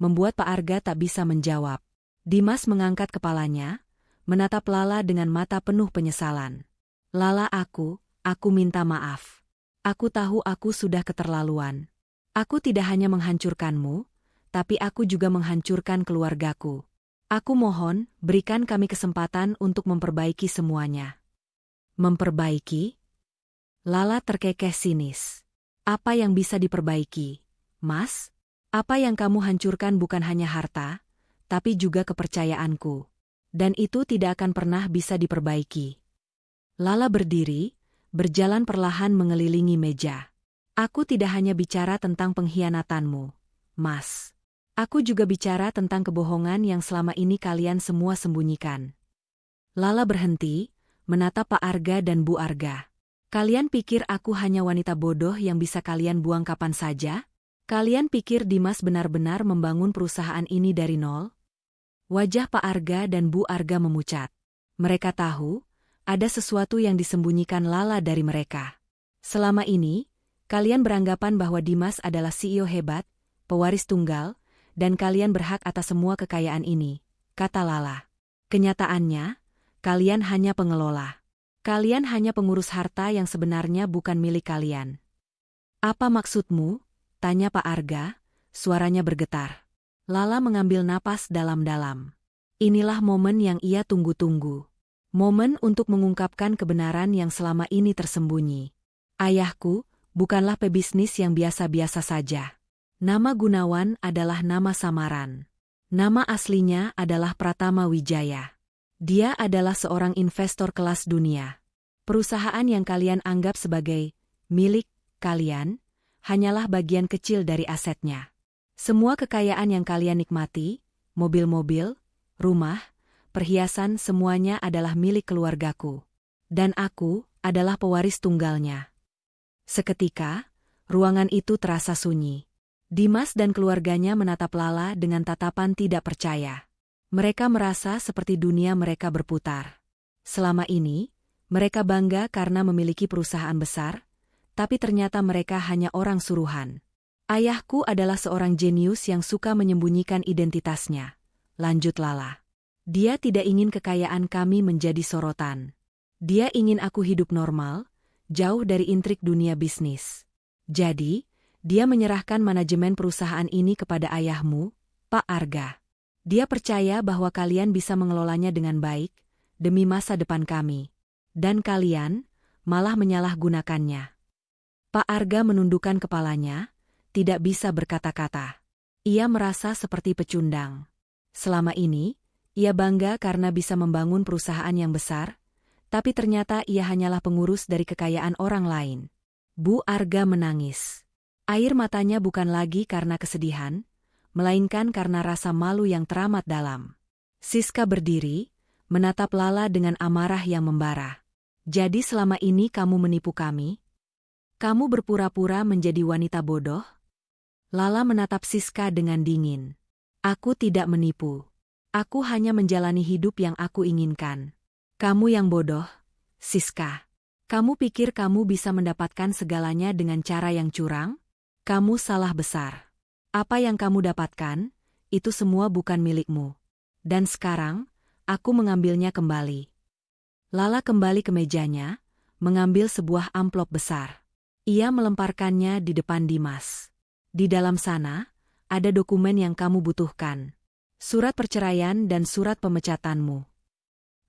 membuat Pak Arga tak bisa menjawab. Dimas mengangkat kepalanya, menatap Lala dengan mata penuh penyesalan. Lala, aku minta maaf. Aku tahu aku sudah keterlaluan. Aku tidak hanya menghancurkanmu, tapi aku juga menghancurkan keluargaku. Aku mohon, berikan kami kesempatan untuk memperbaiki semuanya. Memperbaiki? Lala terkekeh sinis. Apa yang bisa diperbaiki, Mas? Apa yang kamu hancurkan bukan hanya harta, tapi juga kepercayaanku. Dan itu tidak akan pernah bisa diperbaiki. Lala berdiri, berjalan perlahan mengelilingi meja. Aku tidak hanya bicara tentang pengkhianatanmu, Mas. Aku juga bicara tentang kebohongan yang selama ini kalian semua sembunyikan. Lala berhenti, menatap Pak Arga dan Bu Arga. Kalian pikir aku hanya wanita bodoh yang bisa kalian buang kapan saja? Kalian pikir Dimas benar-benar membangun perusahaan ini dari nol? Wajah Pak Arga dan Bu Arga memucat. Mereka tahu, ada sesuatu yang disembunyikan Lala dari mereka. Selama ini, kalian beranggapan bahwa Dimas adalah CEO hebat, pewaris tunggal, dan kalian berhak atas semua kekayaan ini, kata Lala. Kenyataannya, kalian hanya pengelola. Kalian hanya pengurus harta yang sebenarnya bukan milik kalian. Apa maksudmu? Tanya Pak Arga, suaranya bergetar. Lala mengambil napas dalam-dalam. Inilah momen yang ia tunggu-tunggu. Momen untuk mengungkapkan kebenaran yang selama ini tersembunyi. Ayahku bukanlah pebisnis yang biasa-biasa saja. Nama Gunawan adalah nama samaran. Nama aslinya adalah Pratama Wijaya. Dia adalah seorang investor kelas dunia. Perusahaan yang kalian anggap sebagai milik kalian, hanyalah bagian kecil dari asetnya. Semua kekayaan yang kalian nikmati, mobil-mobil, rumah, perhiasan semuanya adalah milik keluargaku. Dan aku adalah pewaris tunggalnya. Seketika, ruangan itu terasa sunyi. Dimas dan keluarganya menatap Lala dengan tatapan tidak percaya. Mereka merasa seperti dunia mereka berputar. Selama ini, mereka bangga karena memiliki perusahaan besar, tapi ternyata mereka hanya orang suruhan. Ayahku adalah seorang jenius yang suka menyembunyikan identitasnya, lanjut Lala. Dia tidak ingin kekayaan kami menjadi sorotan. Dia ingin aku hidup normal, jauh dari intrik dunia bisnis. Jadi, dia menyerahkan manajemen perusahaan ini kepada ayahmu, Pak Arga. Dia percaya bahwa kalian bisa mengelolanya dengan baik, demi masa depan kami. Dan kalian malah menyalahgunakannya. Pak Arga menundukkan kepalanya, tidak bisa berkata-kata. Ia merasa seperti pecundang. Selama ini, ia bangga karena bisa membangun perusahaan yang besar, tapi ternyata ia hanyalah pengurus dari kekayaan orang lain. Bu Arga menangis. Air matanya bukan lagi karena kesedihan, melainkan karena rasa malu yang teramat dalam. Siska berdiri, menatap Lala dengan amarah yang membara. Jadi selama ini kamu menipu kami? Kamu berpura-pura menjadi wanita bodoh? Lala menatap Siska dengan dingin. Aku tidak menipu. Aku hanya menjalani hidup yang aku inginkan. Kamu yang bodoh, Siska. Kamu pikir kamu bisa mendapatkan segalanya dengan cara yang curang? Kamu salah besar. Apa yang kamu dapatkan, itu semua bukan milikmu. Dan sekarang, aku mengambilnya kembali. Lala kembali ke mejanya, mengambil sebuah amplop besar. Ia melemparkannya di depan Dimas. Di dalam sana, ada dokumen yang kamu butuhkan. Surat perceraian dan surat pemecatanmu.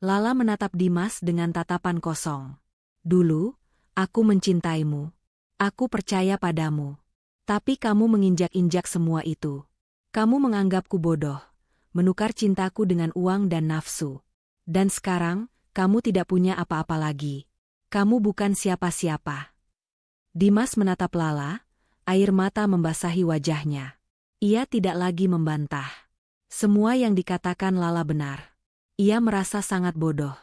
Lala menatap Dimas dengan tatapan kosong. Dulu, aku mencintaimu. Aku percaya padamu. Tapi kamu menginjak-injak semua itu. Kamu menganggapku bodoh, menukar cintaku dengan uang dan nafsu. Dan sekarang, kamu tidak punya apa-apa lagi. Kamu bukan siapa-siapa. Dimas menatap Lala, air mata membasahi wajahnya. Ia tidak lagi membantah. Semua yang dikatakan Lala benar. Ia merasa sangat bodoh.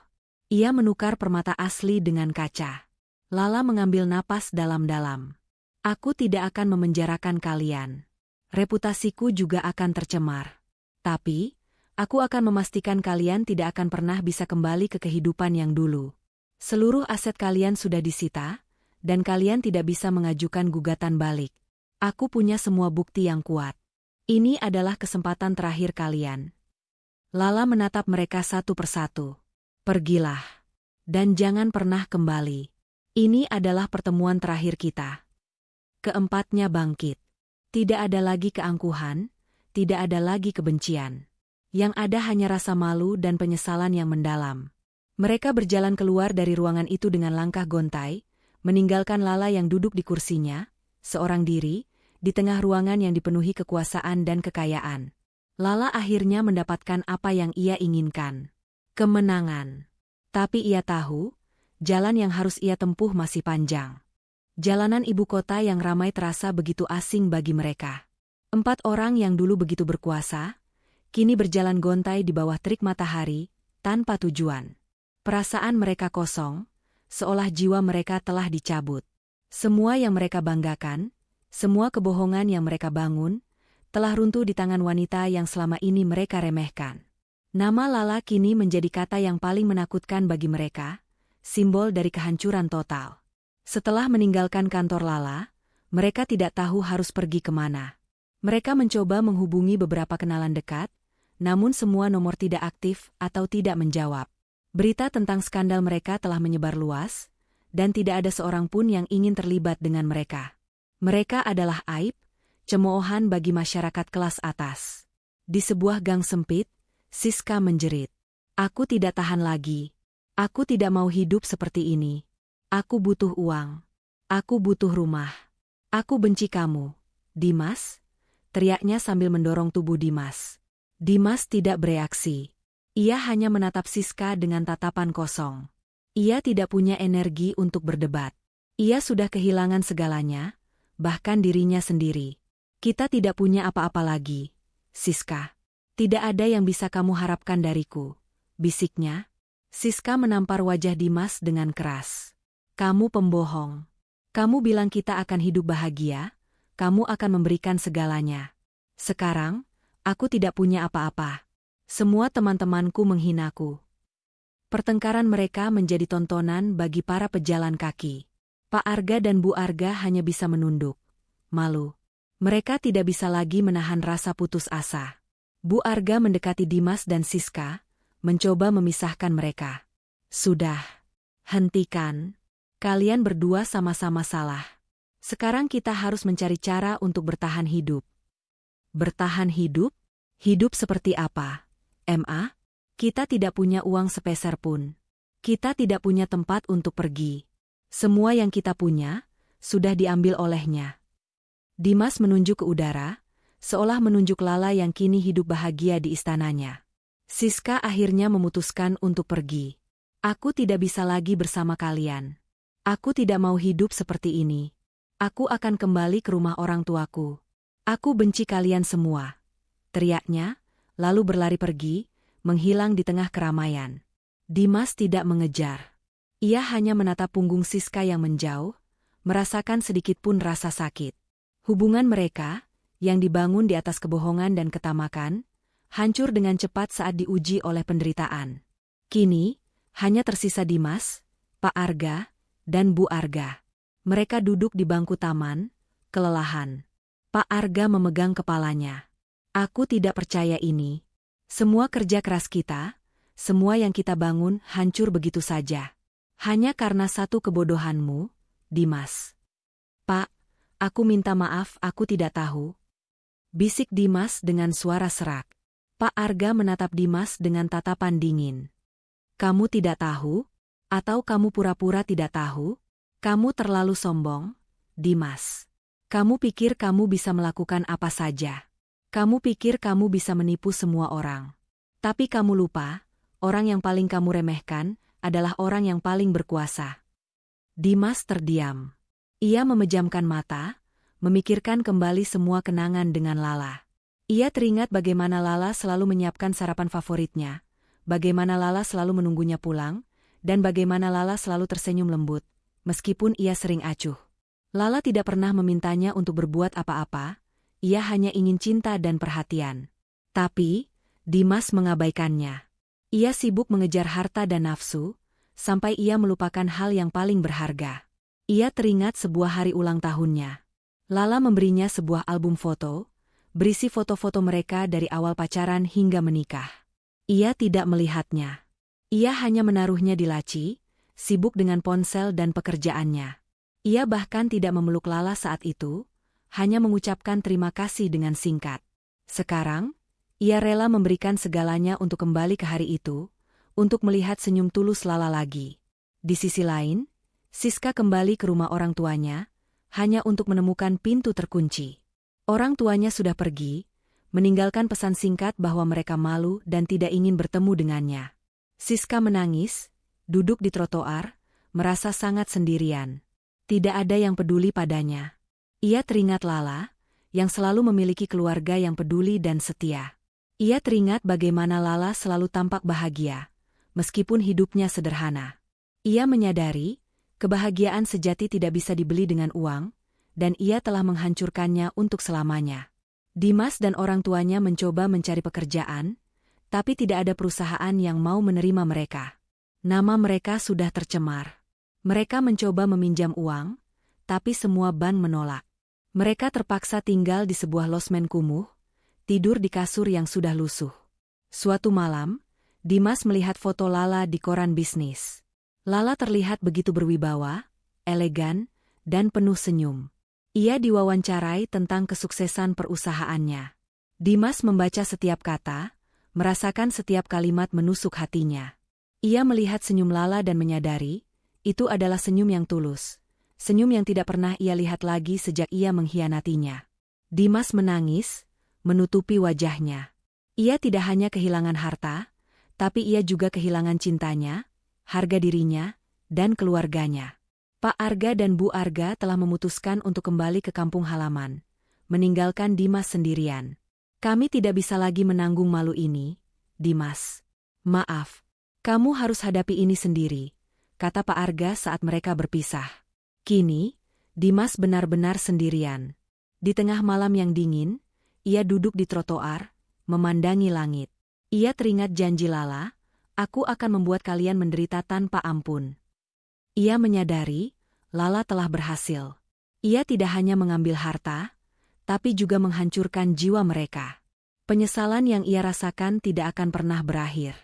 Ia menukar permata asli dengan kaca. Lala mengambil napas dalam-dalam. Aku tidak akan memenjarakan kalian. Reputasiku juga akan tercemar. Tapi, aku akan memastikan kalian tidak akan pernah bisa kembali ke kehidupan yang dulu. Seluruh aset kalian sudah disita, dan kalian tidak bisa mengajukan gugatan balik. Aku punya semua bukti yang kuat. Ini adalah kesempatan terakhir kalian. Lala menatap mereka satu persatu. Pergilah. Dan jangan pernah kembali. Ini adalah pertemuan terakhir kita. Keempatnya bangkit. Tidak ada lagi keangkuhan, tidak ada lagi kebencian. Yang ada hanya rasa malu dan penyesalan yang mendalam. Mereka berjalan keluar dari ruangan itu dengan langkah gontai, meninggalkan Lala yang duduk di kursinya, seorang diri, di tengah ruangan yang dipenuhi kekuasaan dan kekayaan. Lala akhirnya mendapatkan apa yang ia inginkan. Kemenangan. Tapi ia tahu, jalan yang harus ia tempuh masih panjang. Jalanan ibu kota yang ramai terasa begitu asing bagi mereka. 4 orang yang dulu begitu berkuasa, kini berjalan gontai di bawah terik matahari, tanpa tujuan. Perasaan mereka kosong, seolah jiwa mereka telah dicabut. Semua yang mereka banggakan, semua kebohongan yang mereka bangun, telah runtuh di tangan wanita yang selama ini mereka remehkan. Nama Lala kini menjadi kata yang paling menakutkan bagi mereka, simbol dari kehancuran total. Setelah meninggalkan kantor Lala, mereka tidak tahu harus pergi kemana. Mereka mencoba menghubungi beberapa kenalan dekat, namun semua nomor tidak aktif atau tidak menjawab. Berita tentang skandal mereka telah menyebar luas, dan tidak ada seorang pun yang ingin terlibat dengan mereka. Mereka adalah aib, cemoohan bagi masyarakat kelas atas. Di sebuah gang sempit, Siska menjerit. Aku tidak tahan lagi. Aku tidak mau hidup seperti ini. Aku butuh uang. Aku butuh rumah. Aku benci kamu. Dimas? Teriaknya sambil mendorong tubuh Dimas. Dimas tidak bereaksi. Ia hanya menatap Siska dengan tatapan kosong. Ia tidak punya energi untuk berdebat. Ia sudah kehilangan segalanya, bahkan dirinya sendiri. Kita tidak punya apa-apa lagi, Siska. Tidak ada yang bisa kamu harapkan dariku. bisiknya. Siska menampar wajah Dimas dengan keras. Kamu pembohong. Kamu bilang kita akan hidup bahagia, kamu akan memberikan segalanya. Sekarang, aku tidak punya apa-apa. Semua teman-temanku menghinaku. Pertengkaran mereka menjadi tontonan bagi para pejalan kaki. Pak Arga dan Bu Arga hanya bisa menunduk. Malu. Mereka tidak bisa lagi menahan rasa putus asa. Bu Arga mendekati Dimas dan Siska, mencoba memisahkan mereka. Sudah. Hentikan. Kalian berdua sama-sama salah. Sekarang kita harus mencari cara untuk bertahan hidup. Bertahan hidup? Hidup seperti apa? Ma? Kita tidak punya uang sepeser pun. Kita tidak punya tempat untuk pergi. Semua yang kita punya, sudah diambil olehnya. Dimas menunjuk ke udara, seolah menunjuk Lala yang kini hidup bahagia di istananya. Siska akhirnya memutuskan untuk pergi. Aku tidak bisa lagi bersama kalian. Aku tidak mau hidup seperti ini. Aku akan kembali ke rumah orang tuaku. Aku benci kalian semua. Teriaknya, lalu berlari pergi, menghilang di tengah keramaian. Dimas tidak mengejar. Ia hanya menatap punggung Siska yang menjauh, merasakan sedikit pun rasa sakit. Hubungan mereka, yang dibangun di atas kebohongan dan ketamakan, hancur dengan cepat saat diuji oleh penderitaan. Kini, hanya tersisa Dimas, Pak Arga, dan Bu Arga. Mereka duduk di bangku taman, kelelahan. Pak Arga memegang kepalanya. Aku tidak percaya ini. Semua kerja keras kita, semua yang kita bangun hancur begitu saja. Hanya karena satu kebodohanmu, Dimas. Pak, aku minta maaf, aku tidak tahu. Bisik Dimas dengan suara serak. Pak Arga menatap Dimas dengan tatapan dingin. Kamu tidak tahu? Atau kamu pura-pura tidak tahu? Kamu terlalu sombong, Dimas. Kamu pikir kamu bisa melakukan apa saja. Kamu pikir kamu bisa menipu semua orang. Tapi kamu lupa, orang yang paling kamu remehkan adalah orang yang paling berkuasa. Dimas terdiam. Ia memejamkan mata, memikirkan kembali semua kenangan dengan Lala. Ia teringat bagaimana Lala selalu menyiapkan sarapan favoritnya, bagaimana Lala selalu menunggunya pulang, dan bagaimana Lala selalu tersenyum lembut, meskipun ia sering acuh. Lala tidak pernah memintanya untuk berbuat apa-apa, ia hanya ingin cinta dan perhatian. Tapi, Dimas mengabaikannya. Ia sibuk mengejar harta dan nafsu, sampai ia melupakan hal yang paling berharga. Ia teringat sebuah hari ulang tahunnya. Lala memberinya sebuah album foto, berisi foto-foto mereka dari awal pacaran hingga menikah. Ia tidak melihatnya. Ia hanya menaruhnya di laci, sibuk dengan ponsel dan pekerjaannya. Ia bahkan tidak memeluk Lala saat itu, hanya mengucapkan terima kasih dengan singkat. Sekarang, ia rela memberikan segalanya untuk kembali ke hari itu, untuk melihat senyum tulus Lala lagi. Di sisi lain, Siska kembali ke rumah orang tuanya, hanya untuk menemukan pintu terkunci. Orang tuanya sudah pergi, meninggalkan pesan singkat bahwa mereka malu dan tidak ingin bertemu dengannya. Siska menangis, duduk di trotoar, merasa sangat sendirian. Tidak ada yang peduli padanya. Ia teringat Lala, yang selalu memiliki keluarga yang peduli dan setia. Ia teringat bagaimana Lala selalu tampak bahagia, meskipun hidupnya sederhana. Ia menyadari, kebahagiaan sejati tidak bisa dibeli dengan uang, dan ia telah menghancurkannya untuk selamanya. Dimas dan orang tuanya mencoba mencari pekerjaan, tapi tidak ada perusahaan yang mau menerima mereka. Nama mereka sudah tercemar. Mereka mencoba meminjam uang, tapi semua bank menolak. Mereka terpaksa tinggal di sebuah losmen kumuh, tidur di kasur yang sudah lusuh. Suatu malam, Dimas melihat foto Lala di koran bisnis. Lala terlihat begitu berwibawa, elegan, dan penuh senyum. Ia diwawancarai tentang kesuksesan perusahaannya. Dimas membaca setiap kata, merasakan setiap kalimat menusuk hatinya. Ia melihat senyum Lala dan menyadari, itu adalah senyum yang tulus. Senyum yang tidak pernah ia lihat lagi sejak ia mengkhianatinya. Dimas menangis, menutupi wajahnya. Ia tidak hanya kehilangan harta, tapi ia juga kehilangan cintanya, harga dirinya, dan keluarganya. Pak Arga dan Bu Arga telah memutuskan untuk kembali ke kampung halaman, meninggalkan Dimas sendirian. Kami tidak bisa lagi menanggung malu ini, Dimas. Maaf. Kamu harus hadapi ini sendiri, kata Pak Arga saat mereka berpisah. Kini, Dimas benar-benar sendirian. Di tengah malam yang dingin, ia duduk di trotoar, memandangi langit. Ia teringat janji Lala, aku akan membuat kalian menderita tanpa ampun. Ia menyadari, Lala telah berhasil. Ia tidak hanya mengambil harta, tapi juga menghancurkan jiwa mereka. Penyesalan yang ia rasakan tidak akan pernah berakhir.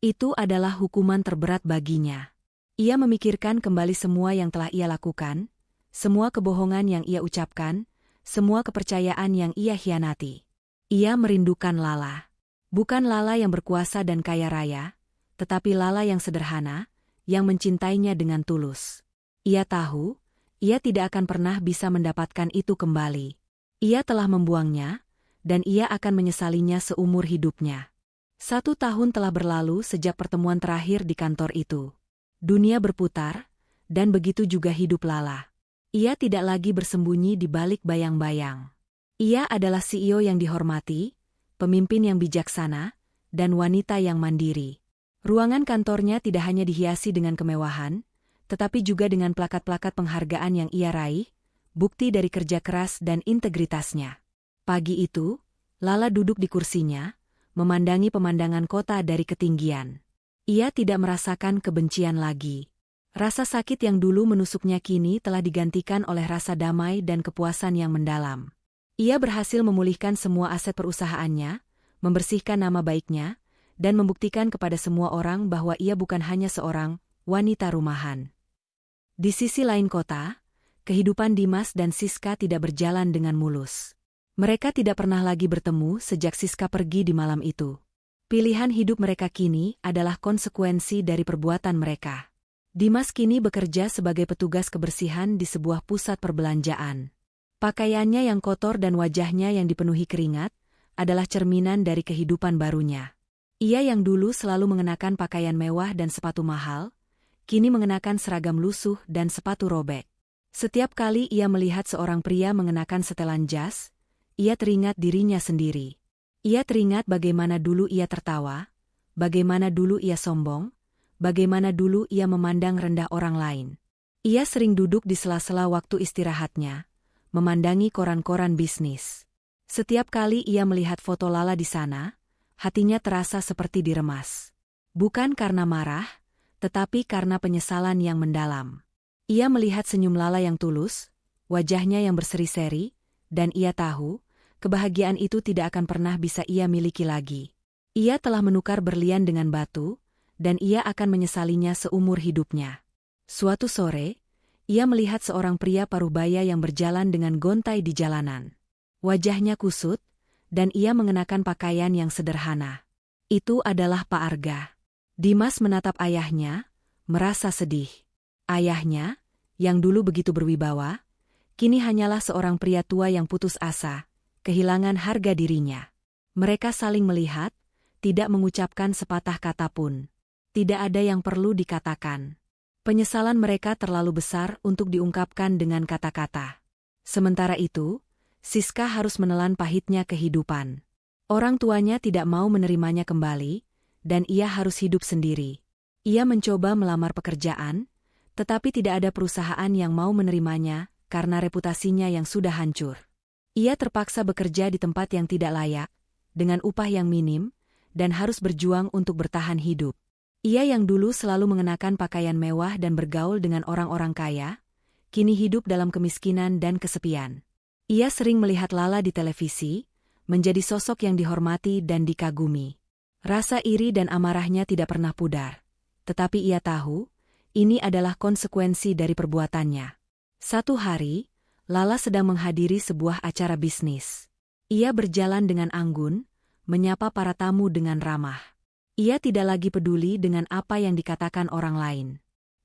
Itu adalah hukuman terberat baginya. Ia memikirkan kembali semua yang telah ia lakukan, semua kebohongan yang ia ucapkan, semua kepercayaan yang ia hianati. Ia merindukan Lala. Bukan Lala yang berkuasa dan kaya raya, tetapi Lala yang sederhana, yang mencintainya dengan tulus. Ia tahu, ia tidak akan pernah bisa mendapatkan itu kembali. Ia telah membuangnya, dan ia akan menyesalinya seumur hidupnya. 1 tahun telah berlalu sejak pertemuan terakhir di kantor itu. Dunia berputar, dan begitu juga hidup Lala. Ia tidak lagi bersembunyi di balik bayang-bayang. Ia adalah CEO yang dihormati, pemimpin yang bijaksana, dan wanita yang mandiri. Ruangan kantornya tidak hanya dihiasi dengan kemewahan, tetapi juga dengan plakat-plakat penghargaan yang ia raih, bukti dari kerja keras dan integritasnya. Pagi itu, Lala duduk di kursinya, memandangi pemandangan kota dari ketinggian. Ia tidak merasakan kebencian lagi. Rasa sakit yang dulu menusuknya kini telah digantikan oleh rasa damai dan kepuasan yang mendalam. Ia berhasil memulihkan semua aset perusahaannya, membersihkan nama baiknya, dan membuktikan kepada semua orang bahwa ia bukan hanya seorang wanita rumahan. Di sisi lain kota, kehidupan Dimas dan Siska tidak berjalan dengan mulus. Mereka tidak pernah lagi bertemu sejak Siska pergi di malam itu. Pilihan hidup mereka kini adalah konsekuensi dari perbuatan mereka. Dimas kini bekerja sebagai petugas kebersihan di sebuah pusat perbelanjaan. Pakaiannya yang kotor dan wajahnya yang dipenuhi keringat adalah cerminan dari kehidupan barunya. Ia yang dulu selalu mengenakan pakaian mewah dan sepatu mahal, kini mengenakan seragam lusuh dan sepatu robek. Setiap kali ia melihat seorang pria mengenakan setelan jas, ia teringat dirinya sendiri. Ia teringat bagaimana dulu ia tertawa, bagaimana dulu ia sombong, bagaimana dulu ia memandang rendah orang lain. Ia sering duduk di sela-sela waktu istirahatnya, memandangi koran-koran bisnis. Setiap kali ia melihat foto Lala di sana, hatinya terasa seperti diremas. Bukan karena marah, tetapi karena penyesalan yang mendalam. Ia melihat senyum Lala yang tulus, wajahnya yang berseri-seri, dan ia tahu, kebahagiaan itu tidak akan pernah bisa ia miliki lagi. Ia telah menukar berlian dengan batu, dan ia akan menyesalinya seumur hidupnya. Suatu sore, ia melihat seorang pria parubaya yang berjalan dengan gontai di jalanan. Wajahnya kusut, dan ia mengenakan pakaian yang sederhana. Itu adalah Pak Arga. Dimas menatap ayahnya, merasa sedih. Ayahnya, yang dulu begitu berwibawa, kini hanyalah seorang pria tua yang putus asa, kehilangan harga dirinya. Mereka saling melihat, tidak mengucapkan sepatah kata pun. Tidak ada yang perlu dikatakan. Penyesalan mereka terlalu besar untuk diungkapkan dengan kata-kata. Sementara itu, Siska harus menelan pahitnya kehidupan. Orang tuanya tidak mau menerimanya kembali, dan ia harus hidup sendiri. Ia mencoba melamar pekerjaan, tetapi tidak ada perusahaan yang mau menerimanya karena reputasinya yang sudah hancur. Ia terpaksa bekerja di tempat yang tidak layak, dengan upah yang minim, dan harus berjuang untuk bertahan hidup. Ia yang dulu selalu mengenakan pakaian mewah dan bergaul dengan orang-orang kaya, kini hidup dalam kemiskinan dan kesepian. Ia sering melihat Lala di televisi, menjadi sosok yang dihormati dan dikagumi. Rasa iri dan amarahnya tidak pernah pudar. Tetapi ia tahu, ini adalah konsekuensi dari perbuatannya. Satu hari, Lala sedang menghadiri sebuah acara bisnis. Ia berjalan dengan anggun, menyapa para tamu dengan ramah. Ia tidak lagi peduli dengan apa yang dikatakan orang lain.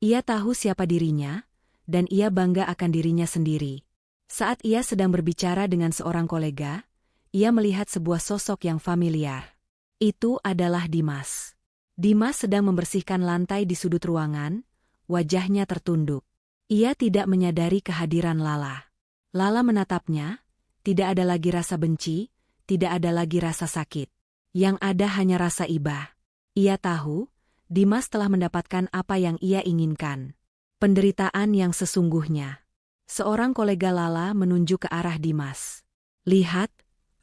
Ia tahu siapa dirinya, dan ia bangga akan dirinya sendiri. Saat ia sedang berbicara dengan seorang kolega, ia melihat sebuah sosok yang familiar. Itu adalah Dimas. Dimas sedang membersihkan lantai di sudut ruangan, wajahnya tertunduk. Ia tidak menyadari kehadiran Lala. Lala menatapnya, tidak ada lagi rasa benci, tidak ada lagi rasa sakit. Yang ada hanya rasa iba. Ia tahu, Dimas telah mendapatkan apa yang ia inginkan. Penderitaan yang sesungguhnya. Seorang kolega Lala menunjuk ke arah Dimas. Lihat,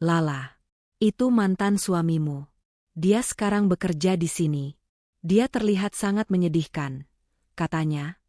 Lala. Itu mantan suamimu. Dia sekarang bekerja di sini. Dia terlihat sangat menyedihkan. Katanya,